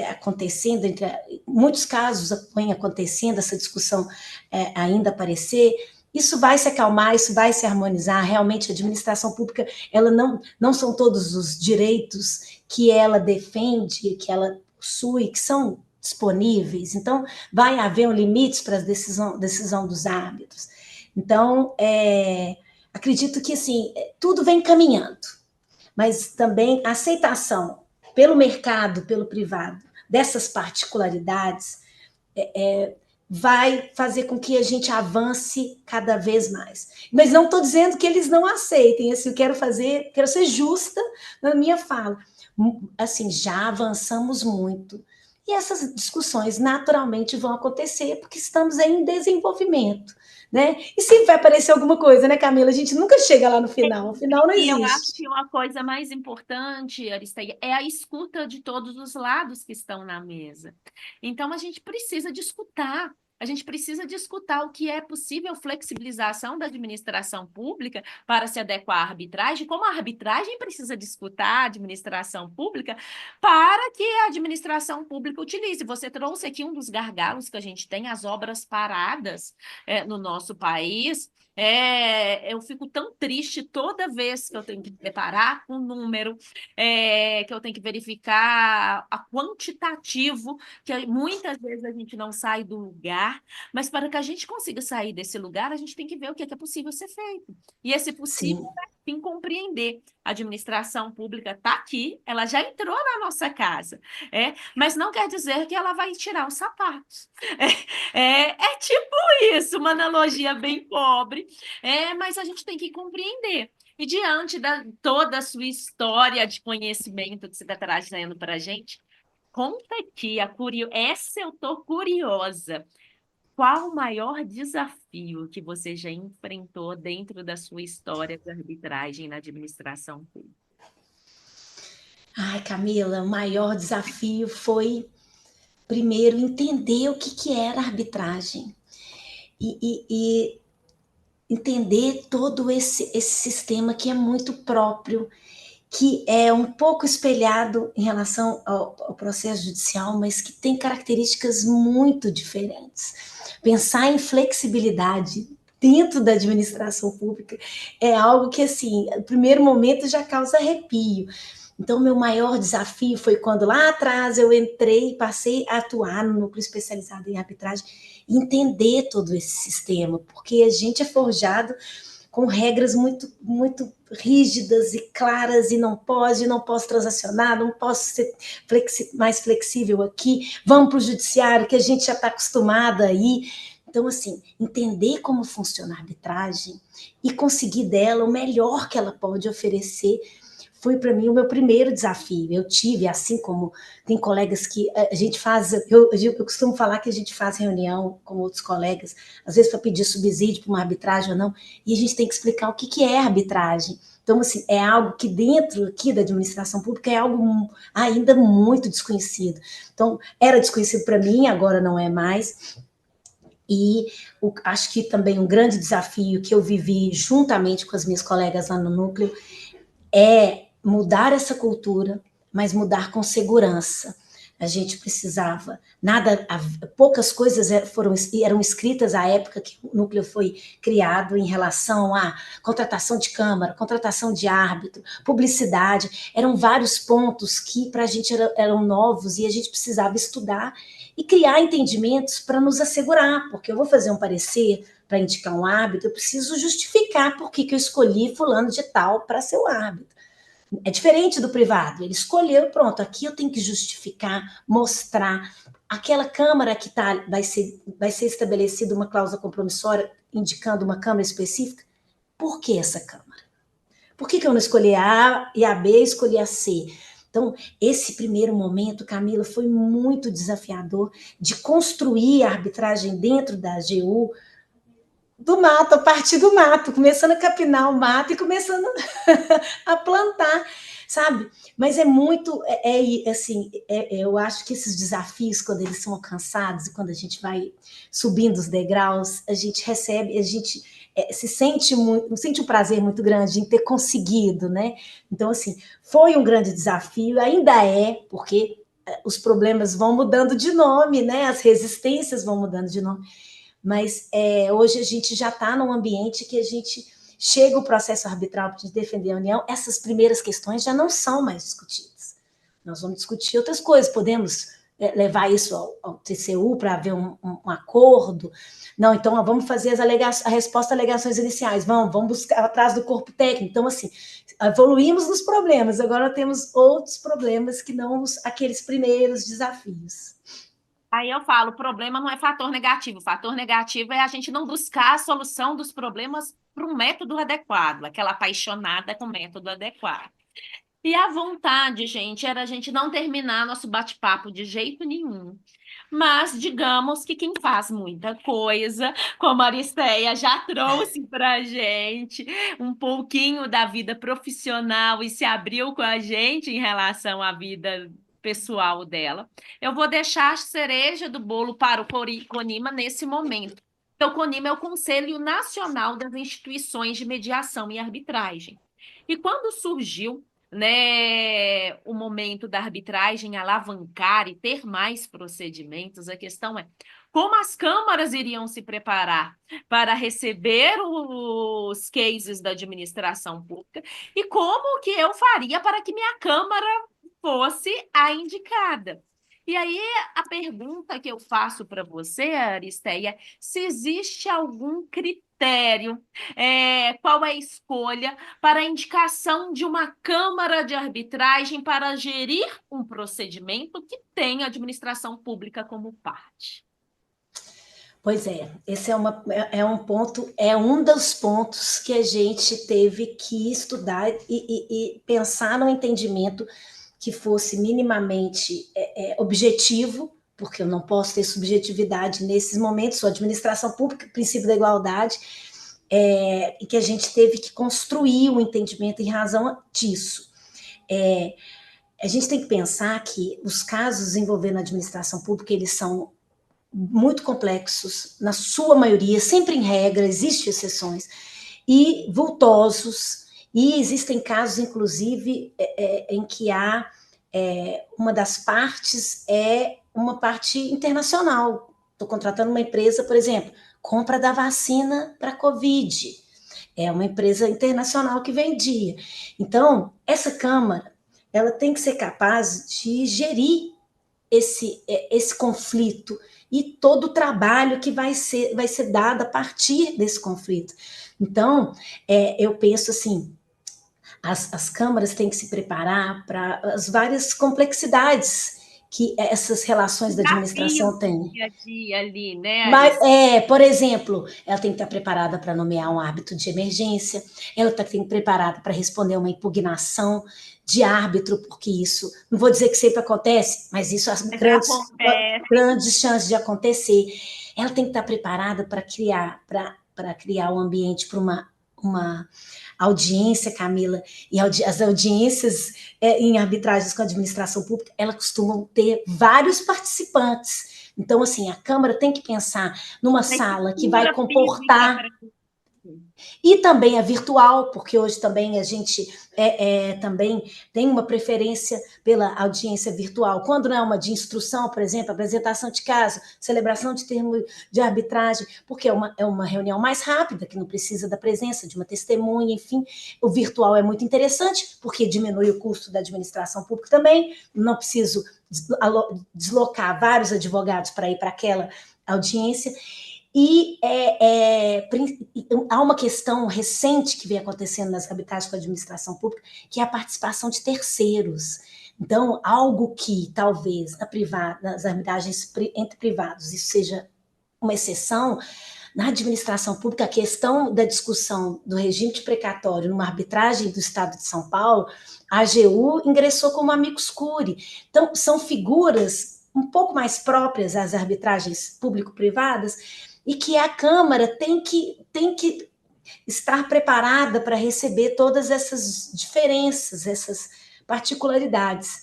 acontecendo, em muitos casos vem acontecendo, essa discussão ainda aparecer, isso vai se acalmar, isso vai se harmonizar. Realmente, a administração pública, ela não são todos os direitos que ela defende, que ela possui, que são disponíveis. Então, vai haver um limite para a decisão dos árbitros. Então, acredito que, assim, tudo vem caminhando, mas também a aceitação pelo mercado, pelo privado, dessas particularidades, vai fazer com que a gente avance cada vez mais. Mas não estou dizendo que eles não aceitem, assim, quero ser justa na minha fala. Assim, já avançamos muito. E essas discussões naturalmente vão acontecer, porque estamos em desenvolvimento, né? E sempre vai aparecer alguma coisa, né, Camila? A gente nunca chega lá no final, o final não E eu acho existe. que uma coisa mais importante, Aristeia, é a escuta de todos os lados que estão na mesa. Então, a gente precisa de escutar. A gente precisa de escutar o que é possível flexibilização da administração pública para se adequar à arbitragem, como a arbitragem precisa de escutar a administração pública para que a administração pública utilize. Você trouxe aqui um dos gargalos que a gente tem, as obras paradas no nosso país. Eu fico tão triste toda vez que eu tenho que me deparar com um número, que eu tenho que verificar a quantitativo, que muitas vezes a gente não sai do lugar, mas para que a gente consiga sair desse lugar, a gente tem que ver o que é possível ser feito. E esse possível Sim. em compreender. A administração pública está aqui, ela já entrou na nossa casa, mas não quer dizer que ela vai tirar os sapatos. É tipo isso, uma analogia bem pobre, mas a gente tem que compreender. E diante de toda a sua história de conhecimento que você está trazendo para a gente, conta aqui, essa eu estou curiosa. Qual o maior desafio que você já enfrentou dentro da sua história de arbitragem na administração pública? Ai, Camila, o maior desafio foi, primeiro, entender o que era arbitragem e entender todo esse sistema que é muito próprio, que é um pouco espelhado em relação ao processo judicial, mas que tem características muito diferentes. Pensar em flexibilidade dentro da administração pública é algo que, assim, no primeiro momento já causa arrepio. Então, meu maior desafio foi quando lá atrás eu entrei e passei a atuar no núcleo especializado em arbitragem, entender todo esse sistema, porque a gente é forjado com regras muito, muito rígidas e claras, e não posso transacionar, não posso ser mais flexível aqui, vamos para o judiciário, que a gente já está acostumada aí. Então, assim, entender como funciona a arbitragem e conseguir dela o melhor que ela pode oferecer foi para mim o meu primeiro desafio. Eu tive, assim como tem colegas que a gente faz, eu costumo falar que a gente faz reunião com outros colegas, às vezes para pedir subsídio para uma arbitragem ou não, e a gente tem que explicar o que é arbitragem. Então, assim, é algo que dentro aqui da administração pública é algo ainda muito desconhecido. Então, era desconhecido para mim, agora não é mais. E acho que também um grande desafio que eu vivi juntamente com as minhas colegas lá no núcleo é mudar essa cultura, mas mudar com segurança. A gente precisava, poucas coisas eram escritas à época que o núcleo foi criado em relação à contratação de câmara, contratação de árbitro, publicidade, eram vários pontos que para a gente eram novos e a gente precisava estudar e criar entendimentos para nos assegurar, porque eu vou fazer um parecer para indicar um árbitro, eu preciso justificar por que eu escolhi fulano de tal para ser o árbitro. É diferente do privado, ele escolheu, pronto, aqui eu tenho que justificar, mostrar. Aquela câmara que vai ser estabelecida uma cláusula compromissória indicando uma câmara específica, por que essa câmara? Por que eu não escolhi a A e a B, escolhi a C? Então, esse primeiro momento, Camila, foi muito desafiador de construir a arbitragem dentro da AGU, do mato, a partir do mato, começando a capinar o mato e começando a plantar, sabe? Mas é muito, assim, eu acho que esses desafios, quando eles são alcançados e quando a gente vai subindo os degraus, a gente recebe, a gente sente um prazer muito grande em ter conseguido, né? Então, assim, foi um grande desafio, ainda é, porque os problemas vão mudando de nome, né? As resistências vão mudando de nome. Mas hoje a gente já está num ambiente que a gente chega o processo arbitral para defender a União, essas primeiras questões já não são mais discutidas. Nós vamos discutir outras coisas, podemos levar isso ao TCU para haver um acordo. Não, então vamos fazer a resposta às alegações iniciais, vamos buscar atrás do corpo técnico. Então, assim, evoluímos nos problemas, agora temos outros problemas que não aqueles primeiros desafios. Aí eu falo, o problema não é fator negativo. O fator negativo é a gente não buscar a solução dos problemas para um método adequado, aquela apaixonada com o método adequado. E a vontade, gente, era a gente não terminar nosso bate-papo de jeito nenhum. Mas digamos que quem faz muita coisa, como a Aristeia já trouxe para a gente um pouquinho da vida profissional e se abriu com a gente em relação à vida pessoal dela, eu vou deixar a cereja do bolo para o CONIMA nesse momento. Então, o CONIMA é o Conselho Nacional das Instituições de Mediação e Arbitragem. E quando surgiu, né, o momento da arbitragem alavancar e ter mais procedimentos, a questão é como as câmaras iriam se preparar para receber os cases da administração pública e como que eu faria para que minha câmara fosse a indicada. E aí, a pergunta que eu faço para você, Aristeia, é se existe algum critério, qual é a escolha para a indicação de uma câmara de arbitragem para gerir um procedimento que tem a administração pública como parte? Pois é, esse um ponto, é um dos pontos que a gente teve que estudar e pensar no entendimento que fosse minimamente objetivo, porque eu não posso ter subjetividade nesses momentos, sou administração pública, princípio da igualdade, e que a gente teve que construir o entendimento em razão disso. A gente tem que pensar que os casos envolvendo a administração pública, eles são muito complexos, na sua maioria, sempre em regra, existem exceções, e vultosos, e existem casos, inclusive, em que há uma das partes uma parte internacional. Estou contratando uma empresa, por exemplo, compra da vacina para a Covid. É uma empresa internacional que vendia. Então, essa Câmara, ela tem que ser capaz de gerir esse conflito e todo o trabalho que vai ser dado a partir desse conflito. Então, eu penso assim, as câmaras têm que se preparar para as várias complexidades que essas relações da administração têm. Dia a dia ali, né? Mas, por exemplo, ela tem que estar preparada para nomear um árbitro de emergência, ela tem que estar preparada para responder uma impugnação de árbitro, porque isso, não vou dizer que sempre acontece, mas isso há grandes chances de acontecer. Ela tem que estar preparada para criar um ambiente para uma audiência, Camila, e as audiências em arbitragens com a administração pública, elas costumam ter vários participantes. Então, assim, a Câmara tem que pensar numa sala que vai comportar... E também a virtual, porque hoje também a gente também tem uma preferência pela audiência virtual. Quando não é uma de instrução, por exemplo, apresentação de caso, celebração de termo de arbitragem, porque é uma reunião mais rápida, que não precisa da presença de uma testemunha, enfim. O virtual é muito interessante, porque diminui o custo da administração pública também, não preciso deslocar vários advogados para ir para aquela audiência. E há uma questão recente que vem acontecendo nas arbitragens com a administração pública, que é a participação de terceiros. Então, algo que talvez nas arbitragens entre privados isso seja uma exceção, na administração pública, a questão da discussão do regime de precatório numa arbitragem do Estado de São Paulo, a AGU ingressou como amicus curiae. Então, são figuras um pouco mais próprias às arbitragens público-privadas, e que a Câmara tem que estar preparada para receber todas essas diferenças, essas particularidades.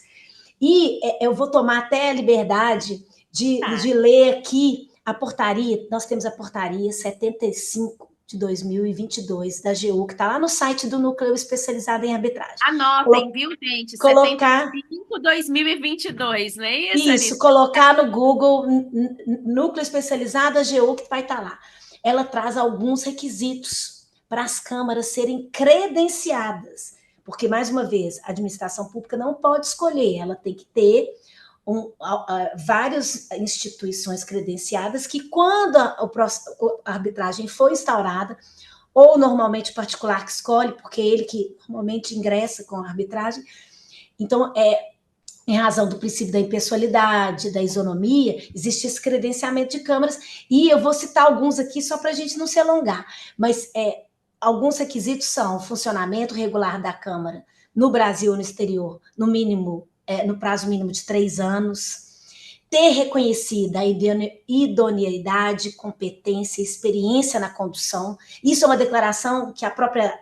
E eu vou tomar até a liberdade de ler aqui a portaria, nós temos a portaria 75 de 2022 da AGU, que está lá no site do Núcleo Especializado em Arbitragem. Anotem, viu, gente? 75 2022, não é isso? Isso, colocar no Google Núcleo Especializado AGU, que vai estar lá. Ela traz alguns requisitos para as câmaras serem credenciadas, porque, mais uma vez, a administração pública não pode escolher, ela tem que ter várias instituições credenciadas que, quando a arbitragem foi instaurada, ou normalmente o particular que escolhe, porque é ele que normalmente ingressa com a arbitragem, então, em razão do princípio da impessoalidade, da isonomia, existe esse credenciamento de câmaras, e eu vou citar alguns aqui só para a gente não se alongar, mas alguns requisitos são o funcionamento regular da Câmara no Brasil e no exterior, no mínimo, no prazo mínimo de 3 anos, ter reconhecida a idoneidade, competência e experiência na condução. Isso é uma declaração que a própria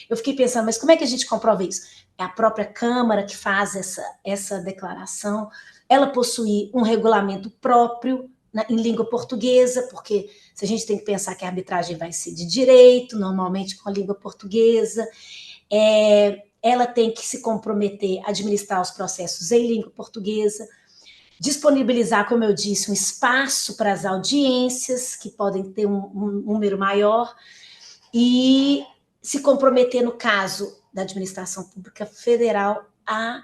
eu fiquei pensando, mas como é que a gente comprova isso? É a própria Câmara que faz essa declaração. Ela possui um regulamento próprio em língua portuguesa, porque se a gente tem que pensar que a arbitragem vai ser de direito, normalmente com a língua portuguesa, ela tem que se comprometer a administrar os processos em língua portuguesa, disponibilizar, como eu disse, um espaço para as audiências, que podem ter um número maior, e se comprometer, no caso da administração pública federal, a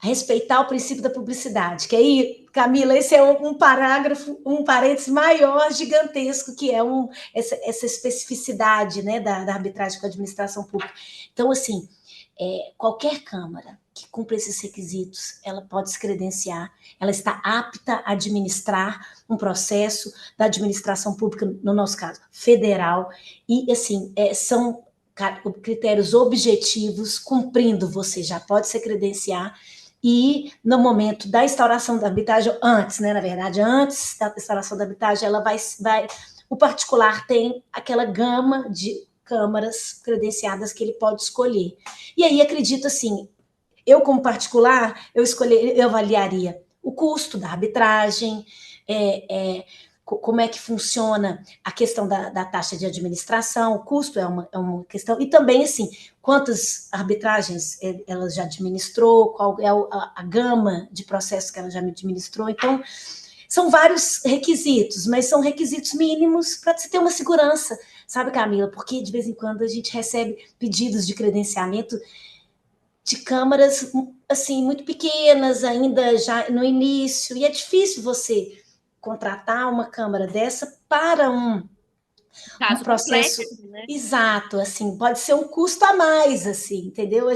respeitar o princípio da publicidade, que aí, Camila, esse é um parágrafo, um parênteses maior, gigantesco, que é essa especificidade, né, da arbitragem com a administração pública. Então, assim, qualquer Câmara que cumpra esses requisitos, ela pode se credenciar, ela está apta a administrar um processo da administração pública, no nosso caso, federal, e, assim, são critérios objetivos, cumprindo, você já pode se credenciar, e no momento da instauração da arbitragem, antes, né, na verdade, antes da instauração da arbitragem, ela o particular tem aquela gama de câmaras credenciadas que ele pode escolher. E aí, acredito assim, eu como particular, eu avaliaria o custo da arbitragem, como é que funciona a questão da taxa de administração, o custo é uma questão, e também, assim, quantas arbitragens ela já administrou, qual é a gama de processos que ela já administrou. Então, são vários requisitos, mas são requisitos mínimos para se ter uma segurança, sabe, Camila? Porque, de vez em quando, a gente recebe pedidos de credenciamento de câmaras, assim, muito pequenas, ainda já no início, e é difícil você contratar uma câmara dessa para um processo complexo, né? Exato, assim, pode ser um custo a mais, assim, entendeu?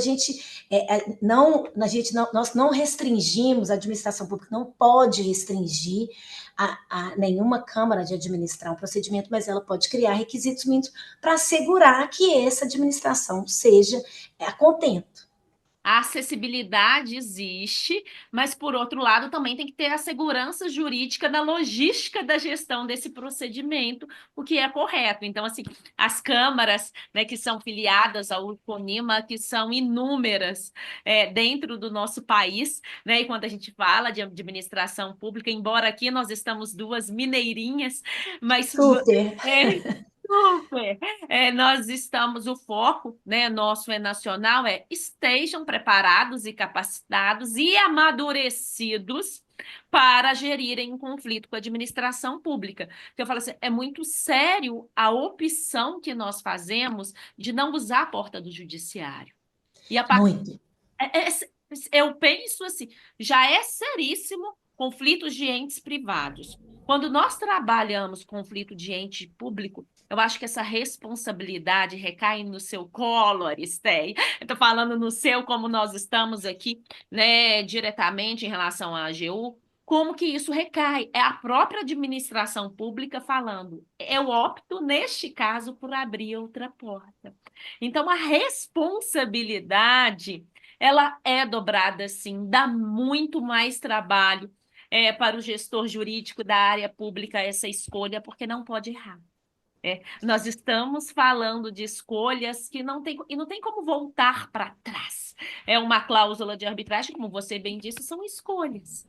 Nós não restringimos, a administração pública não pode restringir a nenhuma Câmara de administrar um procedimento, mas ela pode criar requisitos mínimos para assegurar que essa administração seja a contento. A acessibilidade existe, mas, por outro lado, também tem que ter a segurança jurídica da logística da gestão desse procedimento, o que é correto. Então, assim, as câmaras, né, que são filiadas ao CONIMA, que são inúmeras dentro do nosso país, né, e quando a gente fala de administração pública, embora aqui nós estamos duas mineirinhas, mas... Super! Super! Nós estamos, o foco, né, nosso nacional, estejam preparados e capacitados e amadurecidos para gerirem um conflito com a administração pública. Então, eu falo assim, é muito sério a opção que nós fazemos de não usar a porta do judiciário. E Muito. Eu penso assim, já é seríssimo conflitos de entes privados. Quando nós trabalhamos conflito de ente público, eu acho que essa responsabilidade recai no seu colo, Aristeia. Eu estou falando no seu, como nós estamos aqui, né, diretamente em relação à AGU. Como que isso recai? É a própria administração pública falando. Eu opto, neste caso, por abrir outra porta. Então, a responsabilidade, ela é dobrada, sim, dá muito mais trabalho para o gestor jurídico da área pública essa escolha, porque não pode errar. Nós estamos falando de escolhas que não tem como voltar para trás. É uma cláusula de arbitragem, como você bem disse, são escolhas.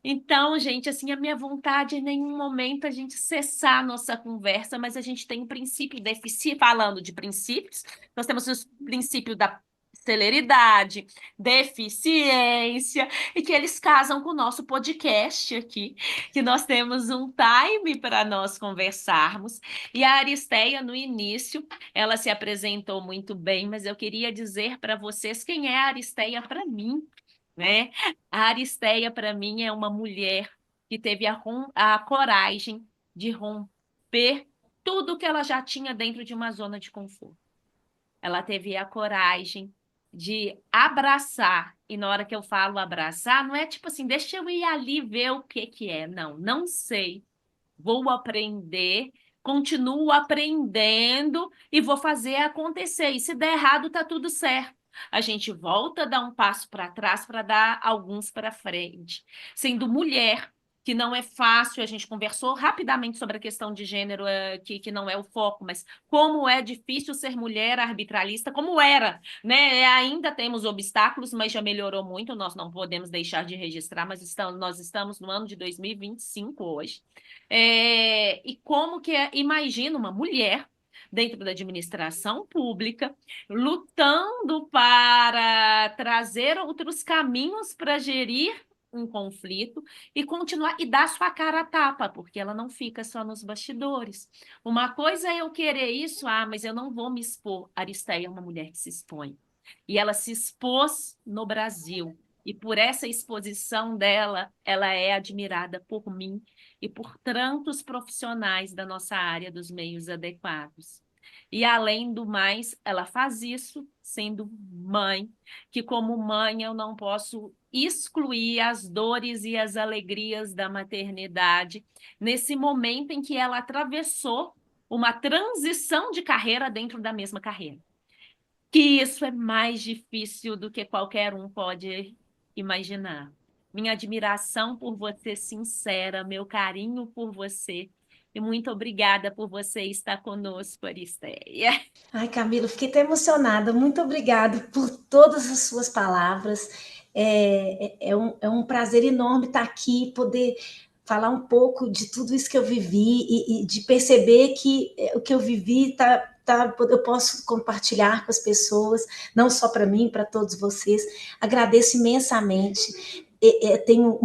Então, gente, assim, a minha vontade em nenhum momento a gente cessar a nossa conversa, mas a gente tem um princípio deficiente, falando de princípios, nós temos o princípio da celeridade, deficiência, e que eles casam com o nosso podcast aqui, que nós temos um time para nós conversarmos. E a Aristeia, no início, ela se apresentou muito bem, mas eu queria dizer para vocês quem é a Aristeia para mim. né? A Aristeia, para mim, é uma mulher que teve a coragem de romper tudo que ela já tinha dentro de uma zona de conforto. Ela teve a coragem de abraçar, e na hora que eu falo abraçar, não é tipo assim, deixa eu ir ali ver o que que é. Não, não sei. Vou aprender, continuo aprendendo e vou fazer acontecer. E se der errado, tá tudo certo. A gente volta a dar um passo para trás para dar alguns para frente. Sendo mulher, que não é fácil, a gente conversou rapidamente sobre a questão de gênero, que não é o foco, mas como é difícil ser mulher arbitralista, como era, né? Ainda temos obstáculos, mas já melhorou muito, nós não podemos deixar de registrar, mas nós estamos no ano de 2025 hoje. E como que imagina uma mulher dentro da administração pública, lutando para trazer outros caminhos para gerir um conflito e continuar e dar sua cara a tapa, porque ela não fica só nos bastidores. Uma coisa é eu querer isso, mas eu não vou me expor. Aristeia é uma mulher que se expõe. E ela se expôs no Brasil. E por essa exposição dela, ela é admirada por mim e por tantos profissionais da nossa área dos meios adequados. E, além do mais, ela faz isso sendo mãe, que como mãe eu não posso excluir as dores e as alegrias da maternidade nesse momento em que ela atravessou uma transição de carreira dentro da mesma carreira. Que isso é mais difícil do que qualquer um pode imaginar. Minha admiração por você sincera, meu carinho por você. E muito obrigada por você estar conosco, Aristeia. Ai, Camila, fiquei até emocionada. Muito obrigada por todas as suas palavras. É um prazer enorme estar aqui, poder falar um pouco de tudo isso que eu vivi e de perceber que o que eu vivi eu posso compartilhar com as pessoas, não só para mim, para todos vocês. Agradeço imensamente. Tenho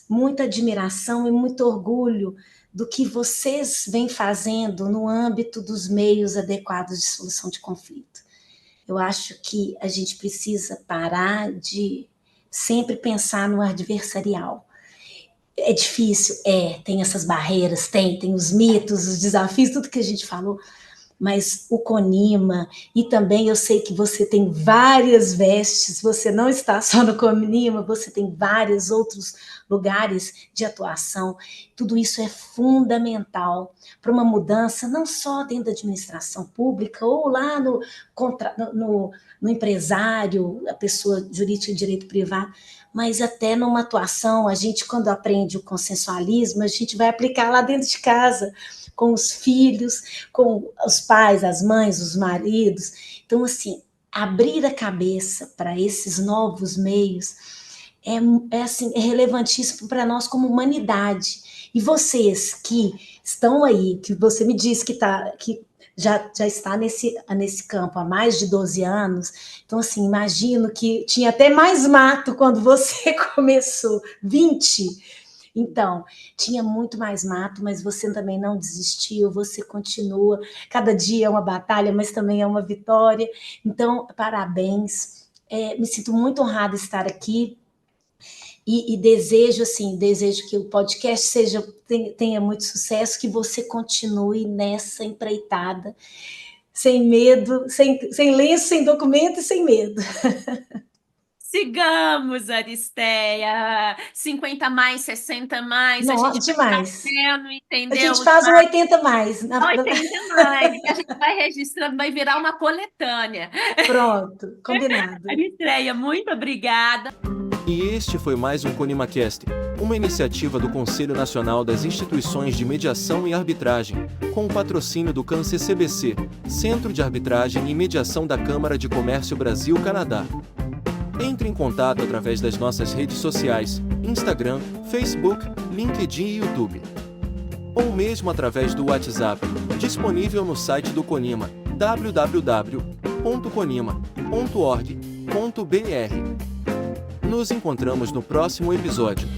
muita admiração e muito orgulho do que vocês vêm fazendo no âmbito dos meios adequados de solução de conflito. Eu acho que a gente precisa parar de sempre pensar no adversarial. É difícil? Tem essas barreiras, tem os mitos, os desafios, tudo que a gente falou, mas o CONIMA, e também eu sei que você tem várias vestes, você não está só no CONIMA, você tem vários outros lugares de atuação, tudo isso é fundamental para uma mudança, não só dentro da administração pública, ou lá no empresário, a pessoa jurídica de direito privado, mas até numa atuação, a gente quando aprende o consensualismo, a gente vai aplicar lá dentro de casa, com os filhos, com os pais, as mães, os maridos. Então, assim, abrir a cabeça para esses novos meios é relevantíssimo para nós como humanidade. E vocês que estão aí, que você me disse que já está nesse campo há mais de 12 anos, então, assim, imagino que tinha até mais mato quando você começou, 20. Então, tinha muito mais mato, mas você também não desistiu, você continua. Cada dia é uma batalha, mas também é uma vitória. Então, parabéns. Me sinto muito honrada de estar aqui e desejo que o podcast tenha muito sucesso, que você continue nessa empreitada, sem medo, sem lenço, sem documento e sem medo. Sigamos, Aristeia. 50 mais, 60 mais. Não, a gente demais. Vai fazendo, entendeu? A gente faz um 80 mais. 80 mais. A gente vai registrando, vai virar uma coletânea. Pronto, combinado. Aristeia, muito obrigada. E este foi mais um CONIMAcast, uma iniciativa do Conselho Nacional das Instituições de Mediação e Arbitragem, com o patrocínio do CAN-CCBC, Centro de Arbitragem e Mediação da Câmara de Comércio Brasil-Canadá. Entre em contato através das nossas redes sociais, Instagram, Facebook, LinkedIn e YouTube. Ou mesmo através do WhatsApp, disponível no site do CONIMA, www.conima.org.br. Nos encontramos no próximo episódio.